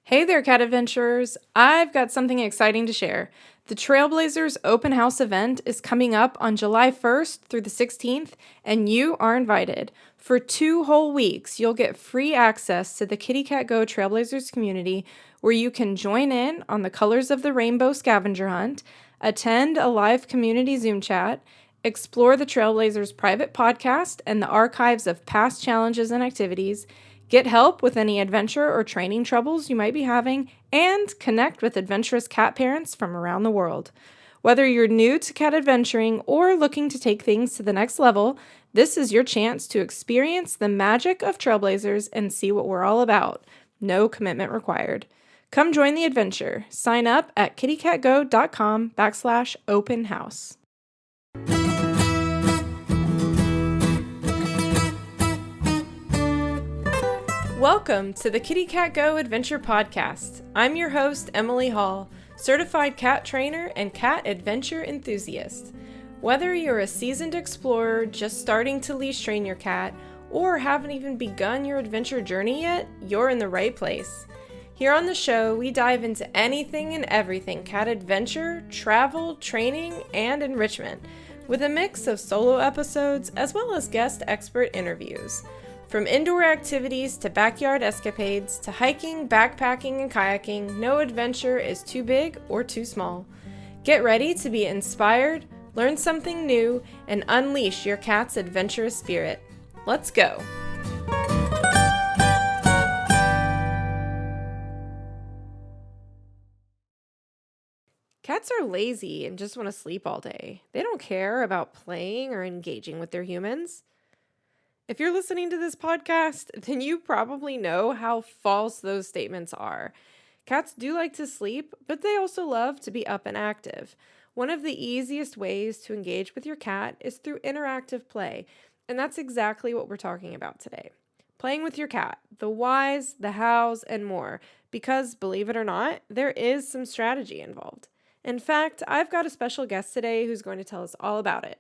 Hey there, cat adventurers! I've got something exciting to share. The Trailblazers Open House event is coming up on July 1st through the 16th, and you are invited. For 2 whole weeks, you'll get free access to the Kitty Cat Go Trailblazers community, where you can join in on the Colors of the Rainbow scavenger hunt, attend a live community Zoom chat, explore the Trailblazers private podcast and the archives of past challenges and activities, get help with any adventure or training troubles you might be having, and connect with adventurous cat parents from around the world. Whether you're new to cat adventuring or looking to take things to the next level, this is your chance to experience the magic of Trailblazers and see what we're all about. No commitment required. Come join the adventure. Sign up at kittycatgo.com/open house. Welcome to the Kitty Cat Go Adventure Podcast. I'm your host, Emily Hall, certified cat trainer and cat adventure enthusiast. Whether you're a seasoned explorer just starting to leash train your cat, or haven't even begun your adventure journey yet, you're in the right place. Here on the show, we dive into anything and everything cat adventure, travel, training, and enrichment, with a mix of solo episodes as well as guest expert interviews. From indoor activities to backyard escapades to hiking, backpacking, and kayaking, no adventure is too big or too small. Get ready to be inspired, learn something new, and unleash your cat's adventurous spirit. Let's go! Cats are lazy and just want to sleep all day. They don't care about playing or engaging with their humans. If you're listening to this podcast, then you probably know how false those statements are. Cats do like to sleep, but they also love to be up and active. One of the easiest ways to engage with your cat is through interactive play, and that's exactly what we're talking about today. Playing with your cat, the whys, the hows, and more, because believe it or not, there is some strategy involved. In fact, I've got a special guest today who's going to tell us all about it.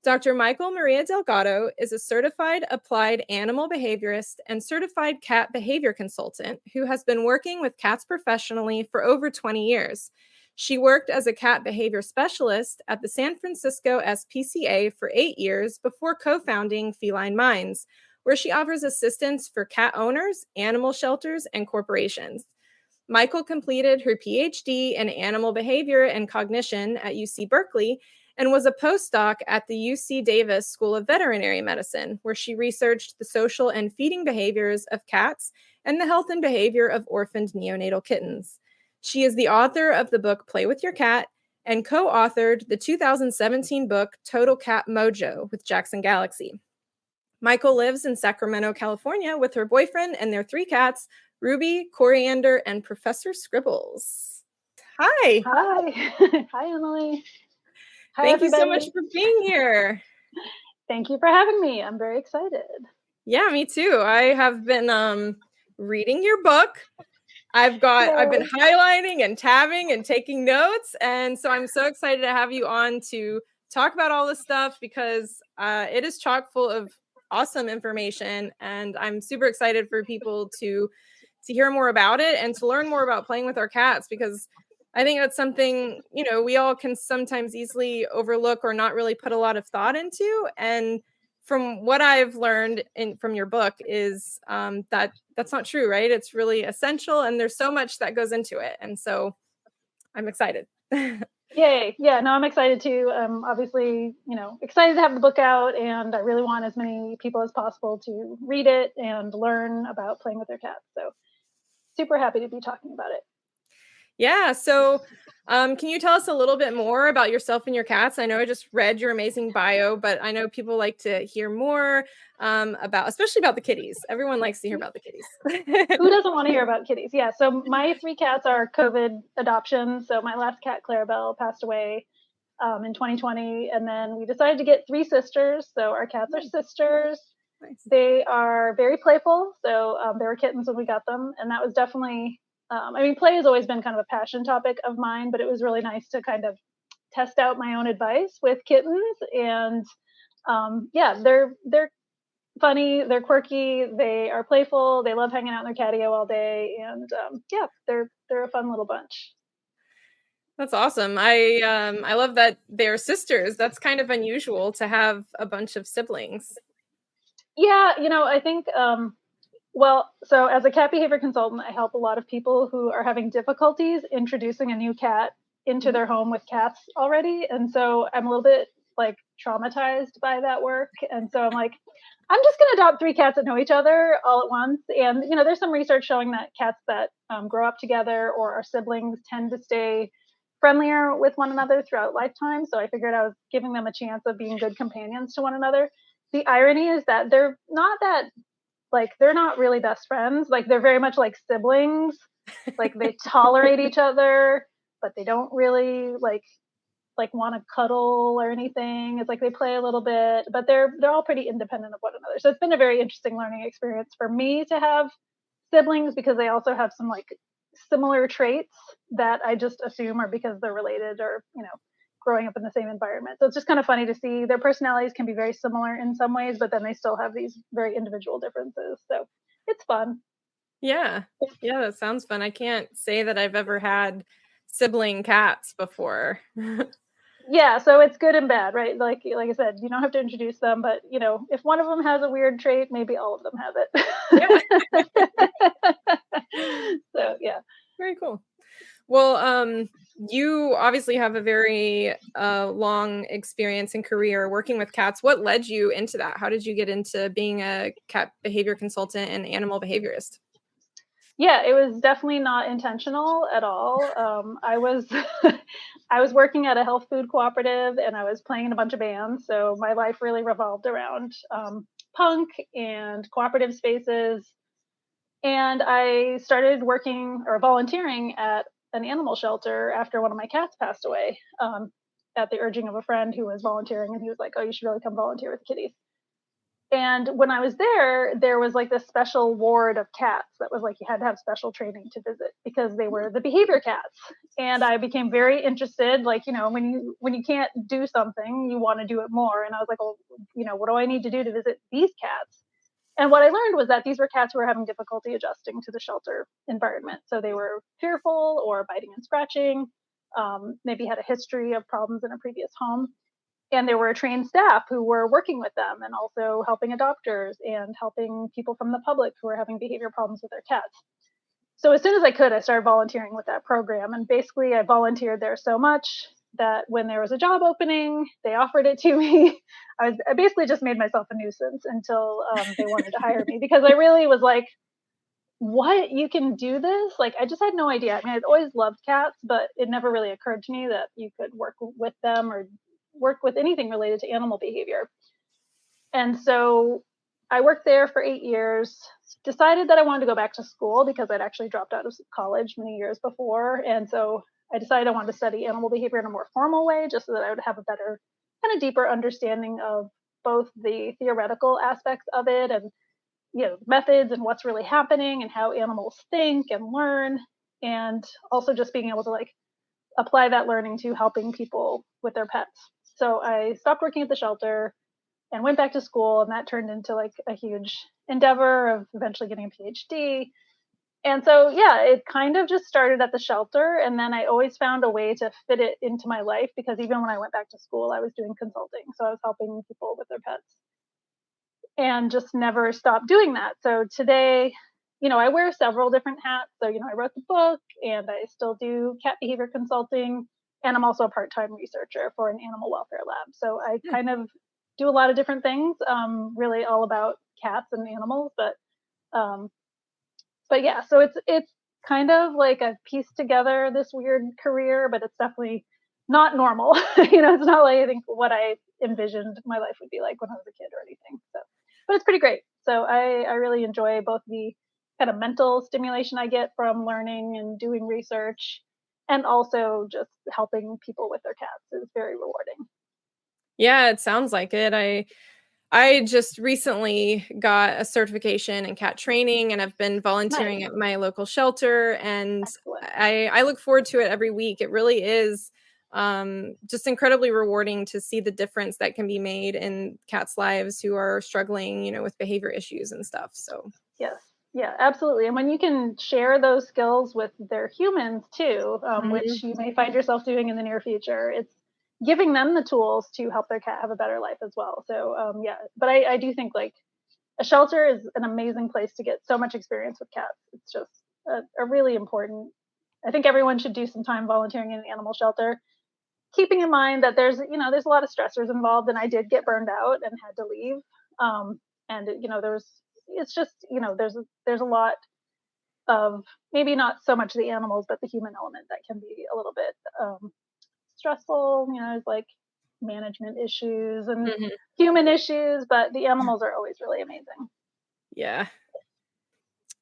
Dr. Mikel Delgado is a certified applied animal behaviorist and certified cat behavior consultant who has been working with cats professionally for over 20 years. She worked as a cat behavior specialist at the San Francisco SPCA for 8 years before co-founding Feline Minds, where she offers assistance for cat owners, animal shelters, and corporations. Mikel completed her PhD in animal behavior and cognition at UC Berkeley and was a postdoc at the UC Davis School of Veterinary Medicine, where she researched the social and feeding behaviors of cats and the health and behavior of orphaned neonatal kittens. She is the author of the book Play with Your Cat and co-authored the 2017 book Total Cat Mojo with Jackson Galaxy. Mikel lives in Sacramento, California with her boyfriend and their 3 cats, Ruby, Coriander, and Professor Scribbles. Hi. Hi. Hi, Emily. Hi, Thank everybody. you so much for being here. Thank you for having me. I'm very excited. Yeah, me too. I have been reading your book. I've been highlighting and tabbing and taking notes, and so I'm so excited to have you on to talk about all this stuff because it is chock full of awesome information, and I'm super excited for people to hear more about it and to learn more about playing with our cats, because I think that's something, we all can sometimes easily overlook or not really put a lot of thought into. And from what I've learned from your book is that's not true, right? It's really essential, and there's so much that goes into it. And so I'm excited. Yay. Yeah, no, I'm excited too. Obviously, excited to have the book out, and I really want as many people as possible to read it and learn about playing with their cats. So super happy to be talking about it. Yeah. So can you tell us a little bit more about yourself and your cats? I know I just read your amazing bio, but I know people like to hear more especially about the kitties. Everyone likes to hear about the kitties. Who doesn't want to hear about kitties? Yeah. So my 3 cats are COVID adoptions. So my last cat, Clarabelle, passed away in 2020. And then we decided to get 3 sisters. So our cats are sisters. Nice. They are very playful. So they were kittens when we got them. And that was definitely, play has always been kind of a passion topic of mine, but it was really nice to kind of test out my own advice with kittens. And they're funny, they're quirky, they are playful, they love hanging out in their catio all day, and yeah, they're a fun little bunch. That's awesome. I love that they're sisters. That's kind of unusual to have a bunch of siblings. Yeah, I think well, so as a cat behavior consultant, I help a lot of people who are having difficulties introducing a new cat into Mhm. their home with cats already. And so I'm a little bit like traumatized by that work. And so I'm like, I'm just going to adopt three cats that know each other all at once. And, there's some research showing that cats that grow up together or are siblings tend to stay friendlier with one another throughout lifetime. So I figured I was giving them a chance of being good companions to one another. The irony is that they're not that like they're not really best friends. Like they're very much like siblings. Like they tolerate each other, but they don't really like want to cuddle or anything. It's like they play a little bit, but they're all pretty independent of one another. So it's been a very interesting learning experience for me to have siblings because they also have some like similar traits that I just assume are because they're related or, growing up in the same environment. So it's just kind of funny to see their personalities can be very similar in some ways, but then they still have these very individual differences. So it's fun. Yeah. Yeah, that sounds fun. I can't say that I've ever had sibling cats before. Yeah, so it's good and bad, right? Like I said, you don't have to introduce them, but if one of them has a weird trait, maybe all of them Yeah. have it. So yeah. Very cool. Well, you obviously have a very long experience and career working with cats. What led you into that? How did you get into being a cat behavior consultant and animal behaviorist? Yeah, it was definitely not intentional at all. I was I was working at a health food cooperative and I was playing in a bunch of bands. So my life really revolved around punk and cooperative spaces. And I started working or volunteering at an animal shelter after one of my cats passed away. At the urging of a friend who was volunteering, and he was like, "Oh, you should really come volunteer with kitties." And when I was there was like this special ward of cats that was like you had to have special training to visit because they were the behavior cats. And I became very interested, like, when you can't do something, you want to do it more. And I was like, well, what do I need to do to visit these cats? And what I learned was that these were cats who were having difficulty adjusting to the shelter environment. So they were fearful or biting and scratching, maybe had a history of problems in a previous home, and there were trained staff who were working with them and also helping adopters and helping people from the public who were having behavior problems with their cats. So as soon as I could, I started volunteering with that program. And basically, I volunteered there so much that when there was a job opening, they offered it to me. I basically just made myself a nuisance until they wanted to hire me because I really was like, what, you can do this? Like, I just had no idea. I mean, I'd always loved cats, but it never really occurred to me that you could work with them or work with anything related to animal behavior. And so I worked there for 8 years, decided that I wanted to go back to school because I'd actually dropped out of college many years before. And so I decided I wanted to study animal behavior in a more formal way, just so that I would have a better, kind of deeper understanding of both the theoretical aspects of it and methods and what's really happening and how animals think and learn, and also just being able to like apply that learning to helping people with their pets. So I stopped working at the shelter and went back to school, and that turned into like a huge endeavor of eventually getting a PhD. And so yeah, it kind of just started at the shelter, and then I always found a way to fit it into my life because even when I went back to school I was doing consulting, so I was helping people with their pets and just never stopped doing that. So today, I wear several different hats. So, I wrote the book and I still do cat behavior consulting. And I'm also a part time researcher for an animal welfare lab. So I Hmm. kind of do a lot of different things, really all about cats and animals. Um, but yeah, so it's kind of like I've pieced together this weird career, but it's definitely not normal. It's not like I think what I envisioned my life would be like when I was a kid or anything. So, but it's pretty great. So I really enjoy both the kind of mental stimulation I get from learning and doing research, and also just helping people with their cats is very rewarding. Yeah, it sounds like it. I just recently got a certification in cat training and I've been volunteering Nice, at my local shelter, and excellent. I look forward to it every week. It really is Just incredibly rewarding to see the difference that can be made in cats' lives who are struggling, with behavior issues and stuff. So Yes. Yeah, absolutely. And when you can share those skills with their humans too, which you may find yourself doing in the near future, it's giving them the tools to help their cat have a better life as well. So yeah, but I do think like a shelter is an amazing place to get so much experience with cats. It's just a really important. I think everyone should do some time volunteering in an animal shelter, keeping in mind that there's a lot of stressors involved, and I did get burned out and had to leave. And it's just there's a lot of maybe not so much the animals, but the human element that can be a little bit stressful. It's like management issues and human issues, but the animals are always really amazing. Yeah.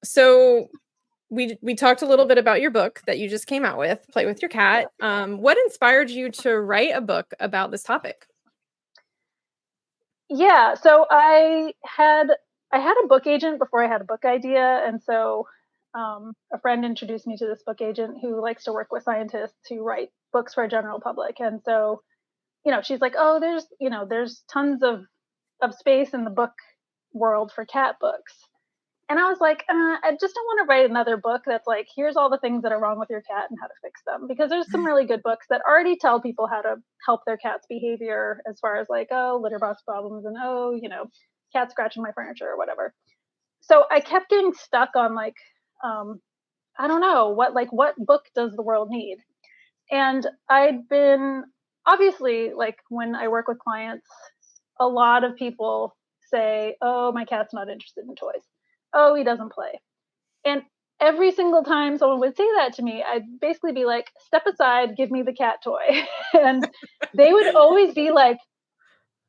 So we talked a little bit about your book that you just came out with, Play with Your Cat. What inspired you to write a book about this topic? Yeah, so I had a book agent before I had a book idea, and so a friend introduced me to this book agent who likes to work with scientists who write books for a general public. And so, she's like, "Oh, there's tons of space in the book world for cat books." And I was like, I just don't want to write another book that's like, here's all the things that are wrong with your cat and how to fix them. Because there's some really good books that already tell people how to help their cat's behavior as far as like, oh, litter box problems and oh, cat scratching my furniture or whatever. So I kept getting stuck on like, I don't know, what book does the world need? And I'd been obviously like when I work with clients, a lot of people say, oh, my cat's not interested in toys. Oh, he doesn't play. And every single time someone would say that to me, I'd basically be like, step aside, give me the cat toy. And they would always be like,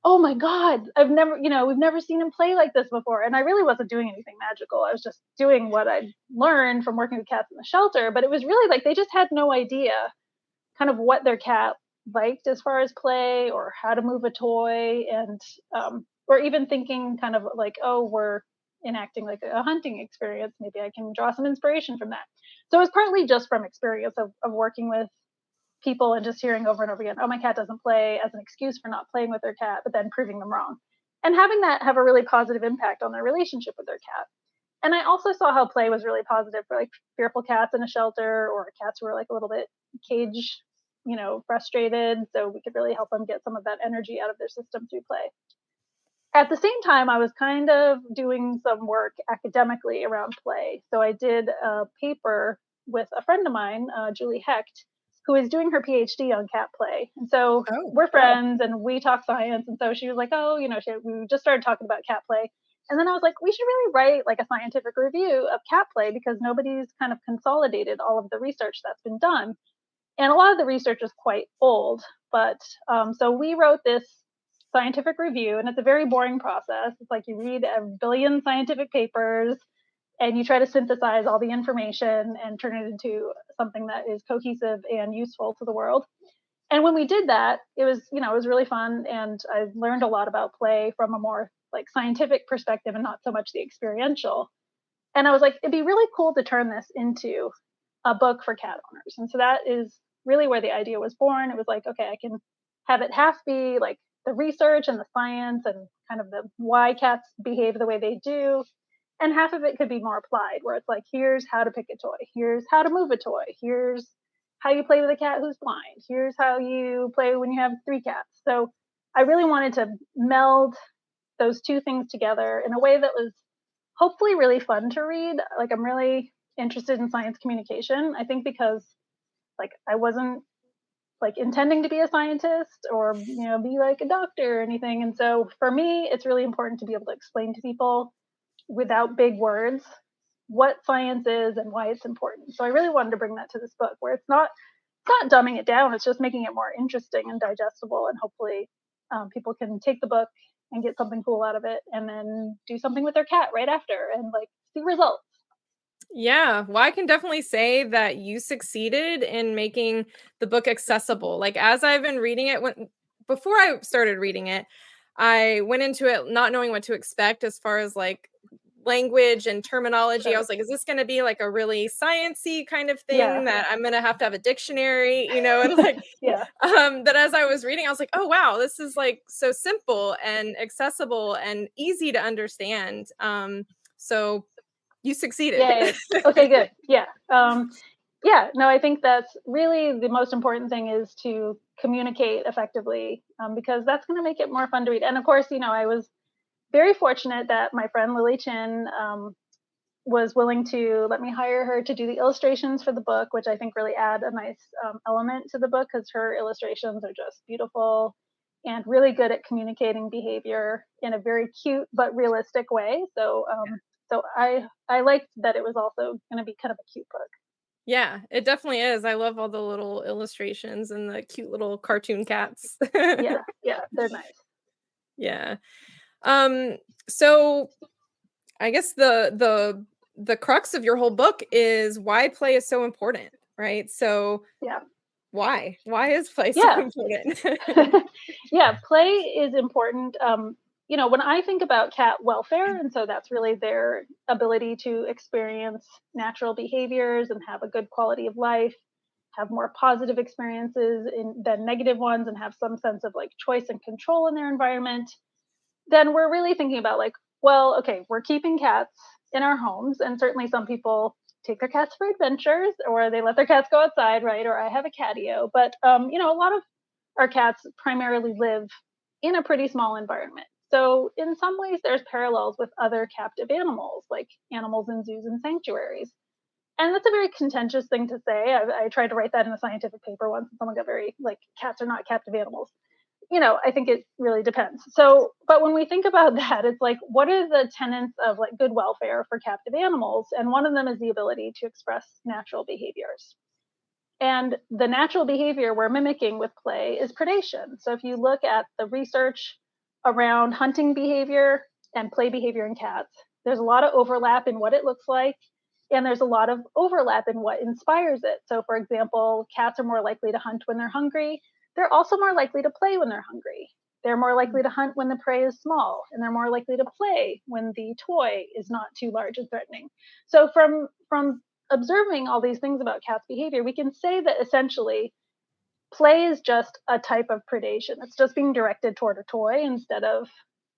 oh my God, we've never seen him play like this before. And I really wasn't doing anything magical. I was just doing what I'd learned from working with cats in the shelter. But it was really like they just had no idea kind of what their cat liked as far as play or how to move a toy. And or even thinking kind of like, oh, we're enacting like a hunting experience. Maybe I can draw some inspiration from that. So it was partly just from experience of working with people and just hearing over and over again, oh, my cat doesn't play, as an excuse for not playing with their cat, but then proving them wrong. And having that have a really positive impact on their relationship with their cat. And I also saw how play was really positive for like fearful cats in a shelter or cats who were like a little bit cage, frustrated. So we could really help them get some of that energy out of their system through play. At the same time, I was kind of doing some work academically around play. So I did a paper with a friend of mine, Julie Hecht, who is doing her PhD on cat play. And so we're friends and we talk science. And so she was like, oh, we just started talking about cat play. And then I was like, we should really write like a scientific review of cat play because nobody's kind of consolidated all of the research that's been done. And a lot of the research is quite old. But so we wrote this scientific review, and it's a very boring process. It's like you read a billion scientific papers and you try to synthesize all the information and turn it into something that is cohesive and useful to the world. And when we did that, it was really fun, and I learned a lot about play from a more like scientific perspective and not so much the experiential. And I was like, it'd be really cool to turn this into a book for cat owners. And so that is really where the idea was born. It was like, okay, I can have it half be like the research and the science and kind of the why cats behave the way they do. And half of it could be more applied, where it's like, here's how to pick a toy, here's how to move a toy, here's how you play with a cat who's blind, here's how you play when you have 3 cats. So I really wanted to meld those two things together in a way that was hopefully really fun to read. Like I'm really interested in science communication. I think because like I wasn't like intending to be a scientist or be like a doctor or anything. And so for me, it's really important to be able to explain to people without big words what science is and why it's important. So I really wanted to bring that to this book where it's not dumbing it down. It's just making it more interesting and digestible. And hopefully people can take the book and get something cool out of it and then do something with their cat right after and like see results. Yeah, well, I can definitely say that you succeeded in making the book accessible. Like as I've been reading it, before I started reading it, I went into it not knowing what to expect as far as like language and terminology. I Sure. was like, is this going to be like a really sciencey kind of Yeah. thing that I'm going to have a dictionary, and like, Yeah. that as I was reading, I was like, oh wow, this is like so simple and accessible and easy to understand. So you succeeded. Yay. Okay, good. Yeah. Yeah, no, I think that's really the most important thing is to communicate effectively, because that's going to make it more fun to read. And of course, I was very fortunate that my friend Lily Chin was willing to let me hire her to do the illustrations for the book, which I think really add a nice element to the book because her illustrations are just beautiful and really good at communicating behavior in a very cute but realistic way. So I liked that it was also going to be kind of a cute book. Yeah, it definitely is. I love all the little illustrations and the cute little cartoon cats. Yeah, yeah, they're nice. Yeah. Um, so I guess the crux of your whole book is why play is so important, right? So Yeah. why? Why is play so Yeah. important? Yeah, play is important. When I think about cat welfare, and so that's really their ability to experience natural behaviors and have a good quality of life, have more positive experiences than negative ones, and have some sense of like choice and control in their environment, then we're really thinking about like, well, okay, we're keeping cats in our homes, and certainly some people take their cats for adventures, or they let their cats go outside, right? Or I have a catio, but a lot of our cats primarily live in a pretty small environment. So in some ways, there's parallels with other captive animals, like animals in zoos and sanctuaries. And that's a very contentious thing to say. I tried to write that in a scientific paper once, and someone got very like, cats are not captive animals. I think it really depends. So, but when we think about that, it's like, what are the tenets of like good welfare for captive animals? And one of them is the ability to express natural behaviors. And the natural behavior we're mimicking with play is predation. So if you look at the research around hunting behavior and play behavior in cats, there's a lot of overlap in what it looks like. And there's a lot of overlap in what inspires it. So, for example, cats are more likely to hunt when they're hungry. They're also more likely to play when they're hungry. They're more likely to hunt when the prey is small, and they're more likely to play when the toy is not too large and threatening. So, from observing all these things about cats' behavior, we can say that essentially play is just a type of predation. It's just being directed toward a toy instead of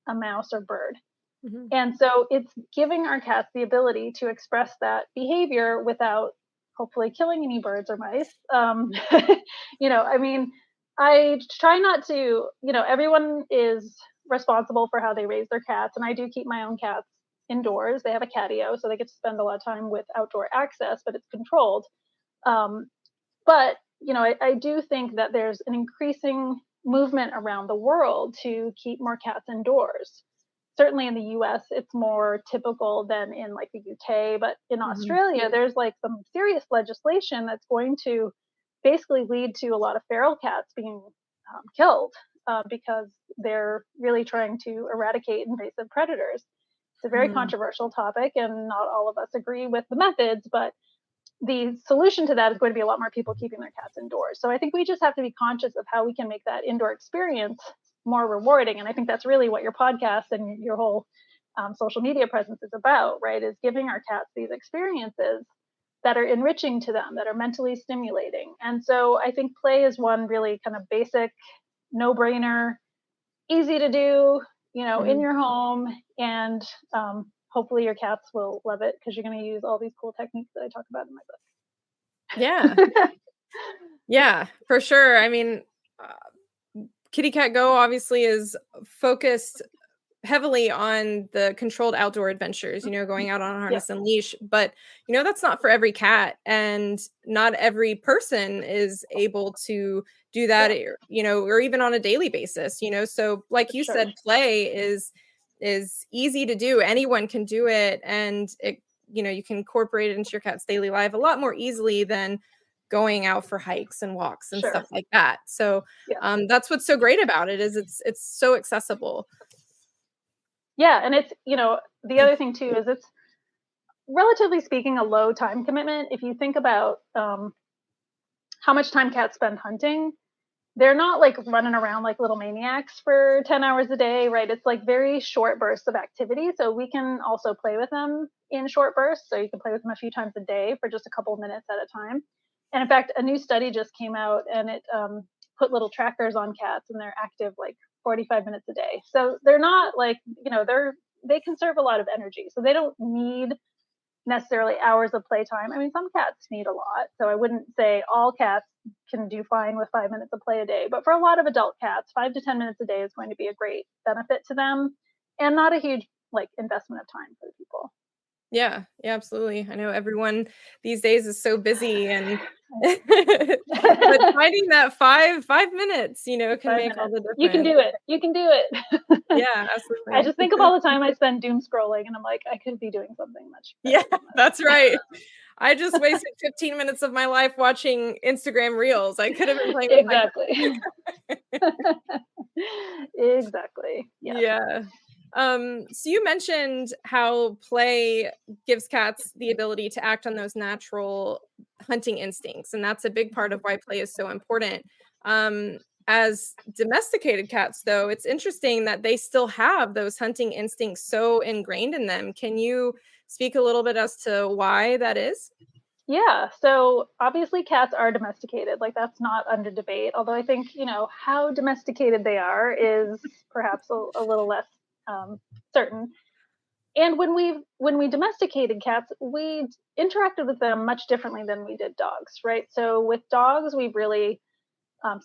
a mouse or bird. Mhm. And so it's giving our cats the ability to express that behavior without hopefully killing any birds or mice. I mean, I try not to, everyone is responsible for how they raise their cats. And I do keep my own cats indoors. They have a catio, so they get to spend a lot of time with outdoor access, but it's controlled. Um, but, I do think that there's an increasing movement around the world to keep more cats indoors. Certainly in the US, it's more typical than in like the UK, but in Mhm. Australia, there's like some serious legislation that's going to basically lead to a lot of feral cats being killed because they're really trying to eradicate invasive predators. It's a very Mhm. controversial topic, and not all of us agree with the methods, but the solution to that is going to be a lot more people keeping their cats indoors. So I think we just have to be conscious of how we can make that indoor experience more rewarding. And I think that's really what your podcast and your whole social media presence is about, right? Is giving our cats these experiences that are enriching to them, that are mentally stimulating. And so I think play is one really kind of basic, no brainer, easy to do, in Mhm. your home. And hopefully your cats will love it because you're going to use all these cool techniques that I talk about in my Yeah. book. Yeah, for sure. I mean, uh, Kitty Cat Go obviously is focused heavily on the controlled outdoor adventures, going out on a Yeah, harness and leash, but, that's not for every cat, and not every person is able to do that, yeah, or even on a daily basis, so like for you sure. said, play is easy to do. Anyone can do it, and you can incorporate it into your cat's daily life a lot more easily than going out for hikes and walks and stuff Sure. like that. So, Yeah. that's what's so great about it is it's so accessible. Yeah. And it's, the other thing too is it's relatively speaking a low time commitment. If you think about how much time cats spend hunting, they're not like running around like little maniacs for 10 hours a day, right? It's like very short bursts of activity. So we can also play with them in short bursts. So you can play with them a few times a day for just a couple of minutes at a time. And in fact, a new study just came out, and it put little trackers on cats, and they're active like 45 minutes a day. So they're not like, they conserve a lot of energy. So they don't need necessarily hours of playtime. I mean, some cats need a lot. So I wouldn't say all cats can do fine with 5 minutes of play a day. But for a lot of adult cats, 5 to 10 minutes a day is going to be a great benefit to them, and not a huge like investment of time for the people. Yeah, yeah, absolutely. I know everyone these days is so busy and but finding that 5 minutes, can Five make all minutes. the You can difference. do it. You can do it. Yeah, I absolutely. just think of all the time I spend doom scrolling, and I'm like, I could be doing something much better Yeah, than that's right. I just wasted 15 minutes of my life watching Instagram Reels. I could have been playing with my exactly. exactly. Yeah. Yeah. So you mentioned how play gives cats the ability to act on those natural hunting instincts, and that's a big part of why play is so important. Um, as domesticated cats, though, it's interesting that they still have those hunting instincts so ingrained in them. Can you speak a little bit as to why that is? Yeah, so obviously cats are domesticated. Like that's not under debate. Although I think, how domesticated they are is perhaps a little less certain. And when we domesticated cats, we interacted with them much differently than we did dogs, right? So with dogs, we really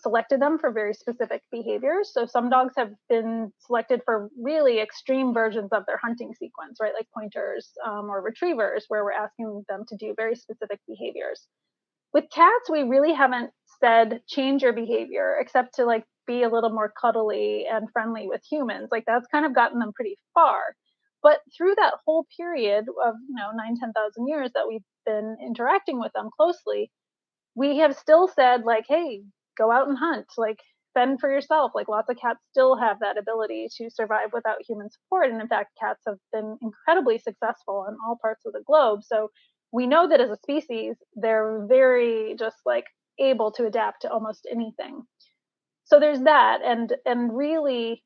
selected them for very specific behaviors. So some dogs have been selected for really extreme versions of their hunting sequence, right? Like pointers or retrievers, where we're asking them to do very specific behaviors. With cats, we really haven't said change your behavior except to like be a little more cuddly and friendly with humans. Like that's kind of gotten them pretty far. But through that whole period of 9, 10,000 years that we've been interacting with them closely, we have still said like, hey, go out and hunt, like fend for yourself. Like lots of cats still have that ability to survive without human support, and in fact cats have been incredibly successful in all parts of the globe. So we know that as a species they're very just like able to adapt to almost anything. So there's that, and really,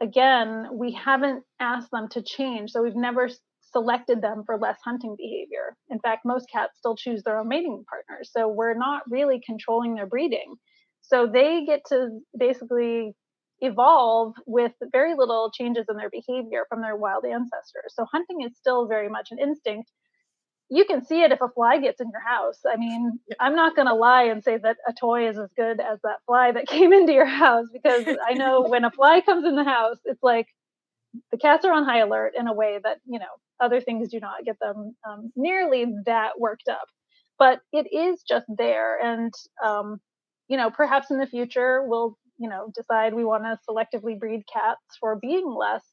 again, we haven't asked them to change. So we've never selected them for less hunting behavior. In fact, most cats still choose their own mating partners. So we're not really controlling their breeding. So they get to basically evolve with very little changes in their behavior from their wild ancestors. So hunting is still very much an instinct. You can see it if a fly gets in your house. I mean, I'm not going to lie and say that a toy is as good as that fly that came into your house, because I know when a fly comes in the house, it's like the cats are on high alert in a way that, other things do not get them nearly that worked up. But it is just there. And, perhaps in the future, we'll, decide we want to selectively breed cats for being less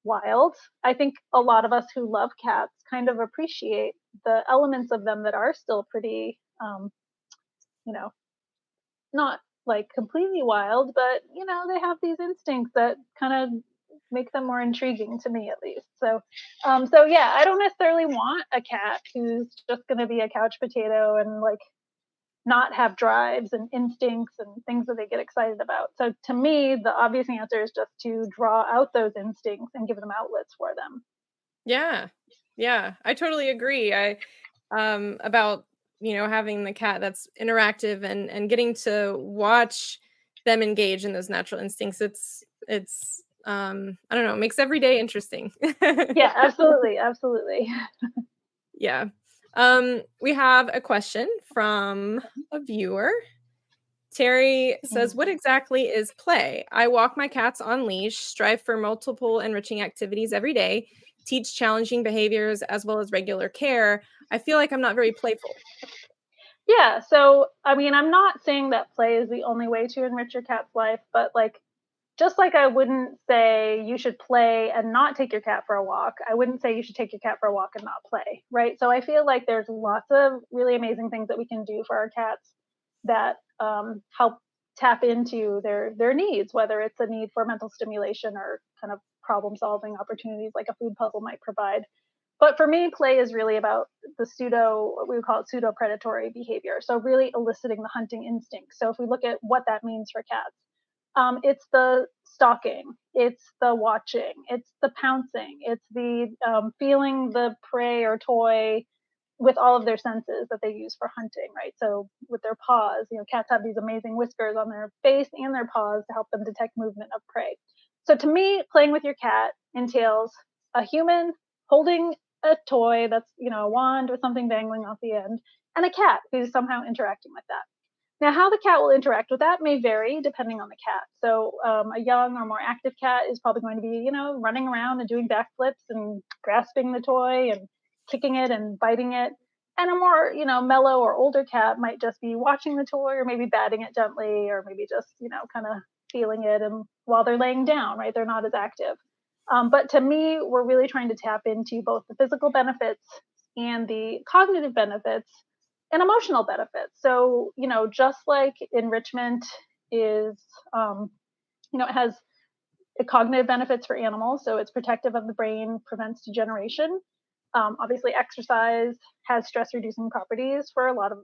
wild. I think a lot of us who love cats kind of appreciate the elements of them that are still pretty, you know, not like completely wild, but they have these instincts that kind of make them more intriguing to me, at least. So yeah, I don't necessarily want a cat who's just going to be a couch potato and like not have drives and instincts and things that they get excited about. So to me, the obvious answer is just to draw out those instincts and give them outlets for them. Yeah. Yeah, I totally agree. About, having the cat that's interactive and getting to watch them engage in those natural instincts. It's I don't know, it makes every day interesting. Yeah, absolutely, absolutely. Yeah. We have a question from a viewer. Terry says, "What exactly is play? I walk my cats on leash, strive for multiple enriching activities every day, teach challenging behaviors as well as regular care. I feel like I'm not very playful." Yeah, so I mean, I'm not saying that play is the only way to enrich your cat's life, but like just like I wouldn't say you should play and not take your cat for a walk, I wouldn't say you should take your cat for a walk and not play, right? So I feel like there's lots of really amazing things that we can do for our cats that help tap into their needs, whether it's a need for mental stimulation or kind of problem solving opportunities like a food puzzle might provide. But for me, play is really about what we would call it pseudo predatory behavior. So really eliciting the hunting instinct. So if we look at what that means for cats, it's the stalking, it's the watching, it's the pouncing, it's the feeling the prey or toy with all of their senses that they use for hunting, right? So with their paws, cats have these amazing whiskers on their face and their paws to help them detect movement of prey. So to me, playing with your cat entails a human holding a toy that's, a wand with something dangling off the end, and a cat who's somehow interacting with that. Now, how the cat will interact with that may vary depending on the cat. So a young or more active cat is probably going to be, running around and doing backflips and grasping the toy and kicking it and biting it. And a more, mellow or older cat might just be watching the toy or maybe batting it gently or maybe just, kind of feeling it and while they're laying down, right? They're not as active. But to me, we're really trying to tap into both the physical benefits and the cognitive benefits and emotional benefits. So, just like enrichment is, it has cognitive benefits for animals. So it's protective of the brain, prevents degeneration. Obviously, exercise has stress reducing properties for a lot of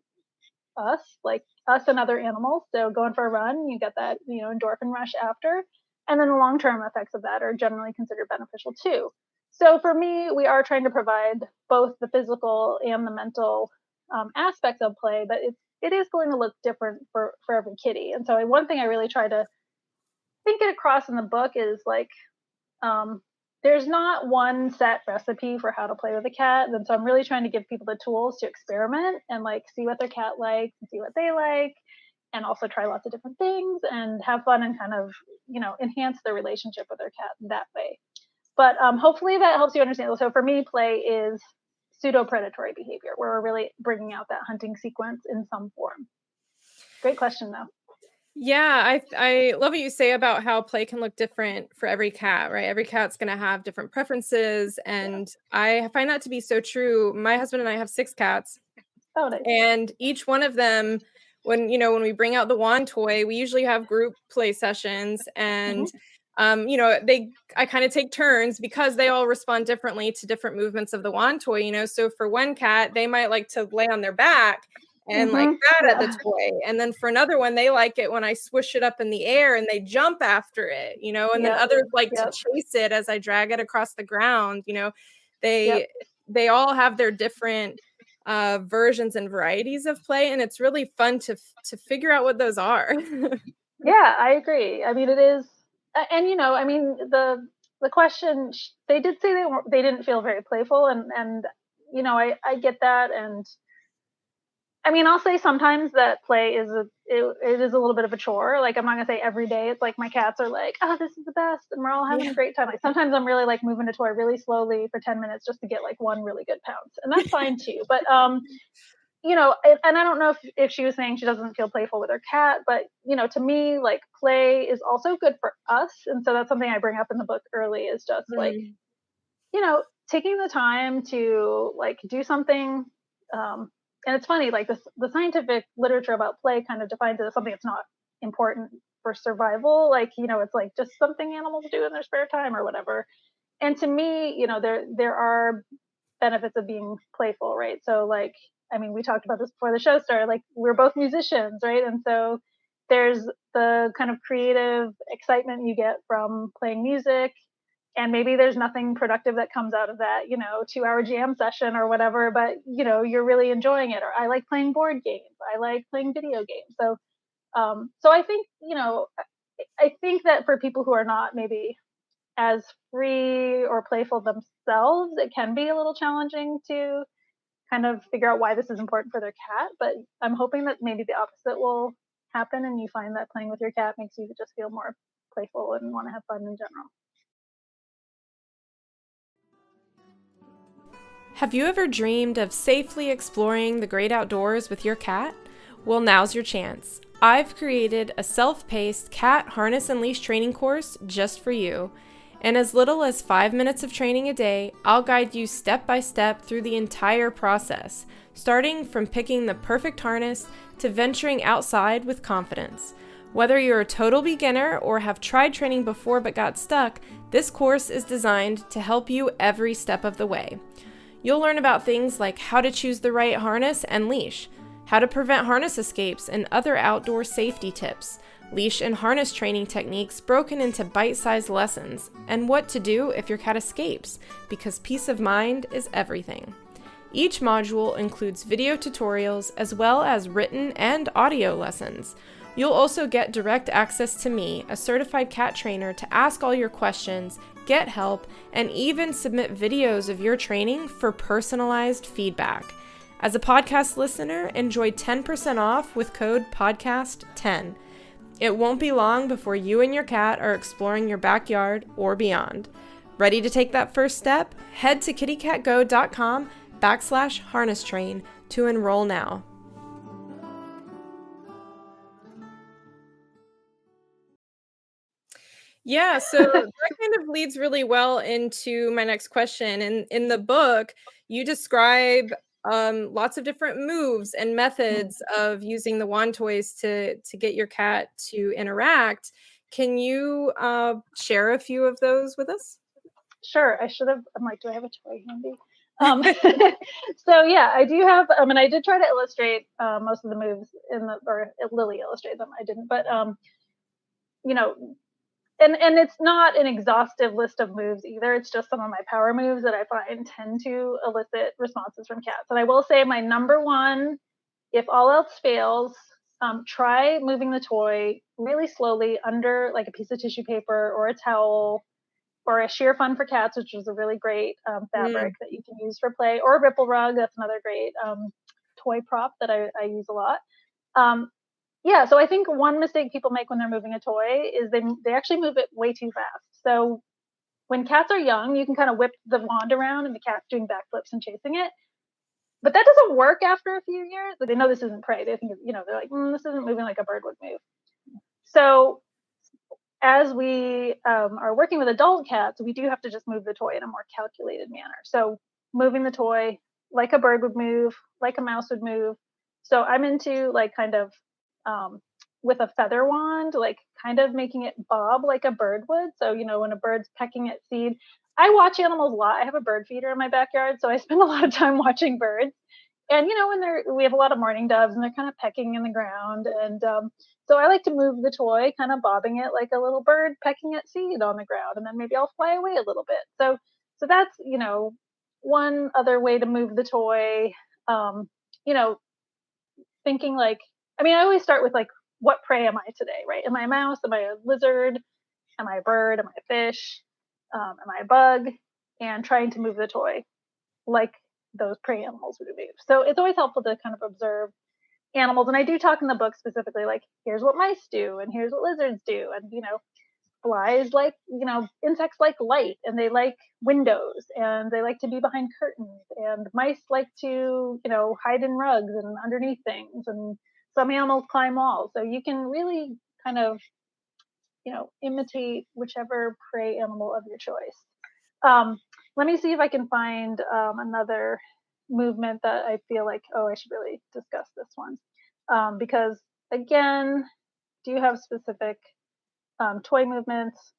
us, like us and other animals. So going for a run, you get that, endorphin rush after. And then the long-term effects of that are generally considered beneficial too. So for me, we are trying to provide both the physical and the mental aspects of play, but it is going to look different for every kitty. And so one thing I really try to think it across in the book is like, there's not one set recipe for how to play with a cat. And so I'm really trying to give people the tools to experiment and like see what their cat likes and see what they like, and also try lots of different things and have fun and kind of, enhance their relationship with their cat in that way. But hopefully that helps you understand. So for me, play is pseudo-predatory behavior, where we're really bringing out that hunting sequence in some form. Great question, though. Yeah, I love what you say about how play can look different for every cat, right? Every cat's going to have different preferences, and I find that to be so true. My husband and I have 6 cats, Oh, nice. and each one of them, when we bring out the wand toy, we usually have group play sessions, and I kind of take turns because they all respond differently to different movements of the wand toy. So for one cat, they might like to lay on their back and like bat at the toy. And then for another one, they like it when I swish it up in the air and they jump after it, and then others like to chase it as I drag it across the ground. They all have their different versions and varieties of play, and it's really fun to figure out what those are. Yeah, I agree. I mean, it is, and the question, they did say they didn't feel very playful, and I get that, and I mean, I'll say sometimes that play is it is a little bit of a chore. Like, I'm not gonna say every day. It's like my cats are like, "Oh, this is the best," and we're all having a great time. Like sometimes I'm really like moving a toy really slowly for 10 minutes just to get like one really good pounce, and that's fine too. But and I don't know if she was saying she doesn't feel playful with her cat, but to me, like play is also good for us, and so that's something I bring up in the book early is just like taking the time to like do something. And it's funny, like the scientific literature about play kind of defines it as something that's not important for survival. Like, it's like just something animals do in their spare time or whatever. And to me, there are benefits of being playful, right? So like, I mean, we talked about this before the show started, like we're both musicians, right? And so there's the kind of creative excitement you get from playing music, and maybe there's nothing productive that comes out of that 2-hour jam session or whatever, but you're really enjoying it. Or I like playing board games, I like playing video games. So I think I think that for people who are not maybe as free or playful themselves, it can be a little challenging to kind of figure out why this is important for their cat. But I'm hoping that maybe the opposite will happen, and you find that playing with your cat makes you just feel more playful and want to have fun in general. Have you ever dreamed of safely exploring the great outdoors with your cat? Well, now's your chance. I've created a self-paced cat harness and leash training course just for you. In as little as 5 minutes of training a day, I'll guide you step by step through the entire process, starting from picking the perfect harness to venturing outside with confidence. Whether you're a total beginner or have tried training before but got stuck, this course is designed to help you every step of the way. You'll learn about things like how to choose the right harness and leash, how to prevent harness escapes and other outdoor safety tips, leash and harness training techniques broken into bite-sized lessons, and what to do if your cat escapes, because peace of mind is everything. Each module includes video tutorials as well as written and audio lessons. You'll also get direct access to me, a certified cat trainer, to ask all your questions, get help, and even submit videos of your training for personalized feedback. As a podcast listener, enjoy 10% off with code PODCAST10. It won't be long before you and your cat are exploring your backyard or beyond. Ready to take that first step? Head to kittycatgo.com/harness train to enroll now. Yeah, so that kind of leads really well into my next question. And in the book, you describe lots of different moves and methods of using the wand toys to get your cat to interact. Can you share a few of those with us? Sure. I should have. I'm like, do I have a toy handy? So yeah, I do have. And I did try to illustrate most of the moves or Lily illustrated them. I didn't, but you know, and it's not an exhaustive list of moves either. It's just some of my power moves that I find tend to elicit responses from cats. And I will say my number one, if all else fails, try moving the toy really slowly under like a piece of tissue paper or a towel or a sheer fun for cats, which is a really great fabric that you can use for play, or a ripple rug. That's another great toy prop that I use a lot. Yeah, so I think one mistake people make when they're moving a toy is they actually move it way too fast. So when cats are young, you can kind of whip the wand around and the cat's doing backflips and chasing it. But that doesn't work after a few years. Like, they know this isn't prey. They think, they're like, this isn't moving like a bird would move. So as we are working with adult cats, we do have to just move the toy in a more calculated manner. So moving the toy like a bird would move, like a mouse would move. So I'm into like kind of with a feather wand, like kind of making it bob like a bird would. So, when a bird's pecking at seed, I watch animals a lot. I have a bird feeder in my backyard, so I spend a lot of time watching birds. And, when we have a lot of mourning doves and they're kind of pecking in the ground. And so I like to move the toy, kind of bobbing it like a little bird pecking at seed on the ground. And then maybe I'll fly away a little bit. So that's, one other way to move the toy. Thinking like, I always start with like, what prey am I today, right? Am I a mouse? Am I a lizard? Am I a bird? Am I a fish? Am I a bug? And trying to move the toy like those prey animals would move. So it's always helpful to kind of observe animals. And I do talk in the book specifically, like, here's what mice do, and here's what lizards do. And, flies like, insects like light, and they like windows, and they like to be behind curtains. And mice like to, hide in rugs and underneath things. And some animals climb walls. So you can really kind of, imitate whichever prey animal of your choice. Let me see if I can find another movement that I feel like, I should really discuss this one. Because again, do you have specific toy movements?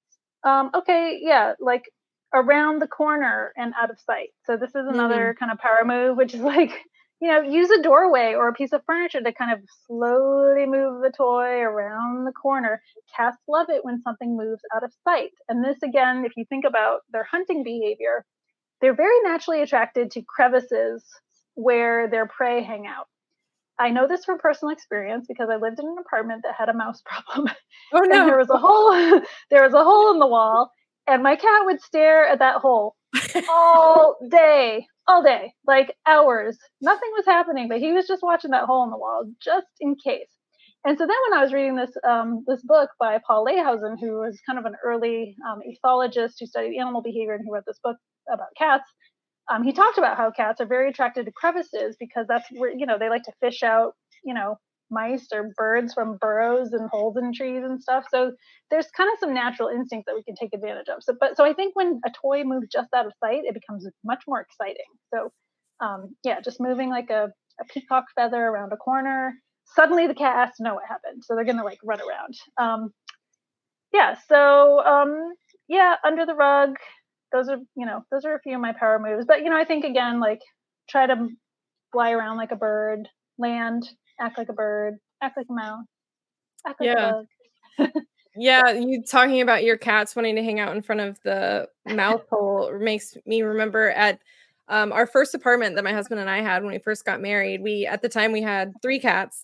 Okay, yeah, like around the corner and out of sight. So this is another kind of power move, which is like, use a doorway or a piece of furniture to kind of slowly move the toy around the corner. Cats love it when something moves out of sight. And this, again, if you think about their hunting behavior, they're very naturally attracted to crevices where their prey hang out. I know this from personal experience because I lived in an apartment that had a mouse problem. Oh no. And there was a hole in the wall, and my cat would stare at that hole all day, like hours. Nothing was happening, but he was just watching that hole in the wall just in case. And so then when I was reading this book by Paul Lehausen, who was kind of an early ethologist who studied animal behavior and who wrote this book about cats, he talked about how cats are very attracted to crevices because that's where, they like to fish out, mice or birds from burrows and holes in trees and stuff. So there's kind of some natural instincts that we can take advantage of. So I think when a toy moves just out of sight, it becomes much more exciting. So just moving like a peacock feather around a corner, suddenly the cat has to know what happened. So they're going to like run around. Under the rug, those are, those are a few of my power moves. But, I think again, like try to fly around like a bird, land, act like a bird, act like a mouse, act like a Yeah. bug. Yeah, you talking about your cats wanting to hang out in front of the mouse hole makes me remember at, our first apartment that my husband and I had when we first got married. At the time, we had 3 cats,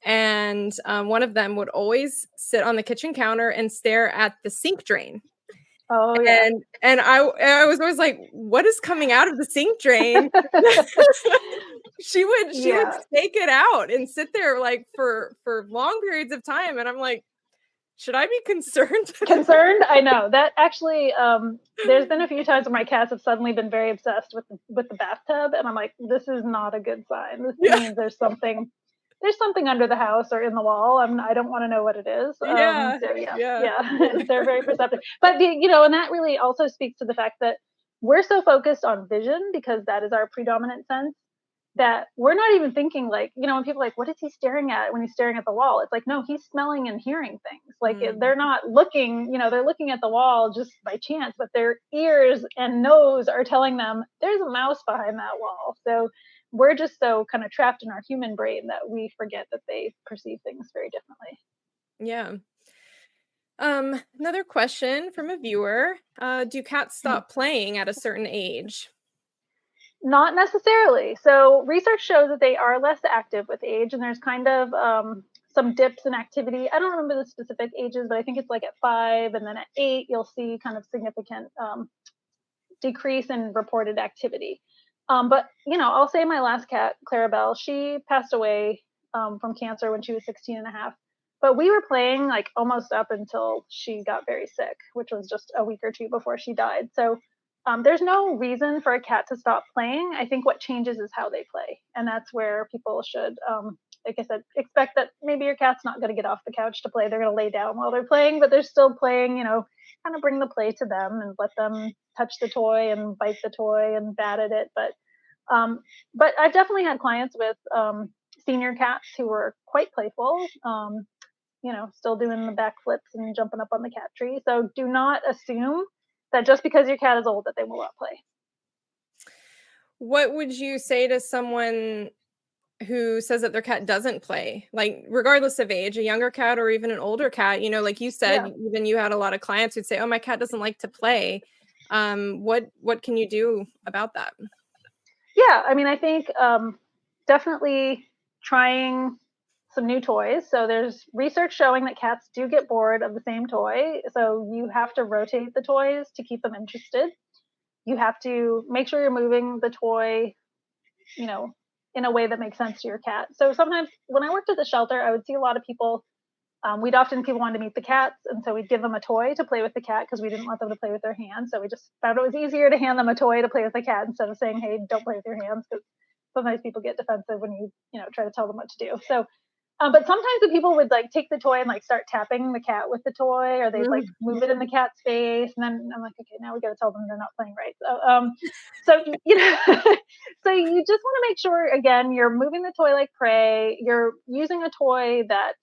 and, one of them would always sit on the kitchen counter and stare at the sink drain. Oh yeah. And I was always like, "What is coming out of the sink drain?" She would Yeah. stake it out and sit there, like, for long periods of time, and I'm like, "Should I be concerned?" Concerned? I know. That actually, there's been a few times where my cats have suddenly been very obsessed with the bathtub, and I'm like, this is not a good sign. This Yeah, means there's something under the house or in the wall. I don't want to know what it is. yeah, So yeah, yeah, yeah, for they're very perceptive. But and that really also speaks to the fact that we're so focused on vision because that is our predominant sense that we're not even thinking like, when people are like, what is he staring at when he's staring at the wall? It's like, no, he's smelling and hearing things. Like Mm, they're not looking, they're looking at the wall just by chance, but their ears and nose are telling them there's a mouse behind that wall. So we're just so kind of trapped in our human brain that we forget that they perceive things very differently. yeah. Another question from a viewer. Do cats Mhm. stop playing at a certain age? Not necessarily. So research shows that they are less active with age, and there's kind of some dips in activity. I don't remember the specific ages, but I think it's like at 5, and then at 8, you'll see kind of significant decrease in reported activity. But I'll say my last cat, Clarabelle, she passed away from cancer when she was 16 and a half. But we were playing like almost up until she got very sick, which was just a week or two before she died. So there's no reason for a cat to stop playing. I think what changes is how they play. And that's where people should, like I said, expect that maybe your cat's not going to get off the couch to play. They're going to lay down while they're playing, but they're still playing, kind of bring the play to them and let them touch the toy and bite the toy and bat at it. Um, but I've definitely had clients with senior cats who were quite playful. Still doing the backflips and jumping up on the cat tree. So do not assume that just because your cat is old that they will not play. What would you say to someone who says that their cat doesn't play? Like, regardless of age, a younger cat or even an older cat, like you said, Yeah. even you had a lot of clients who'd say, "Oh, my cat doesn't like to play." What can you do about that? Yeah. I mean, I think definitely trying some new toys. So there's research showing that cats do get bored of the same toy. So you have to rotate the toys to keep them interested. You have to make sure you're moving the toy, you know, in a way that makes sense to your cat. So sometimes when I worked at the shelter, I would see a lot of people. We'd often people wanted to meet the cats, and so we'd give them a toy to play with the cat because we didn't want them to play with their hands. So we just found it was easier to hand them a toy to play with the cat instead of saying, "Hey, don't play with your hands," because sometimes people get defensive when you try to tell them what to do. So but sometimes the people would like take the toy and like start tapping the cat with the toy, or they'd like Mm. move it in the cat's face, and then I'm like, okay, now we got to tell them they're not playing right. So so you just want to make sure again you're moving the toy like prey. You're using a toy that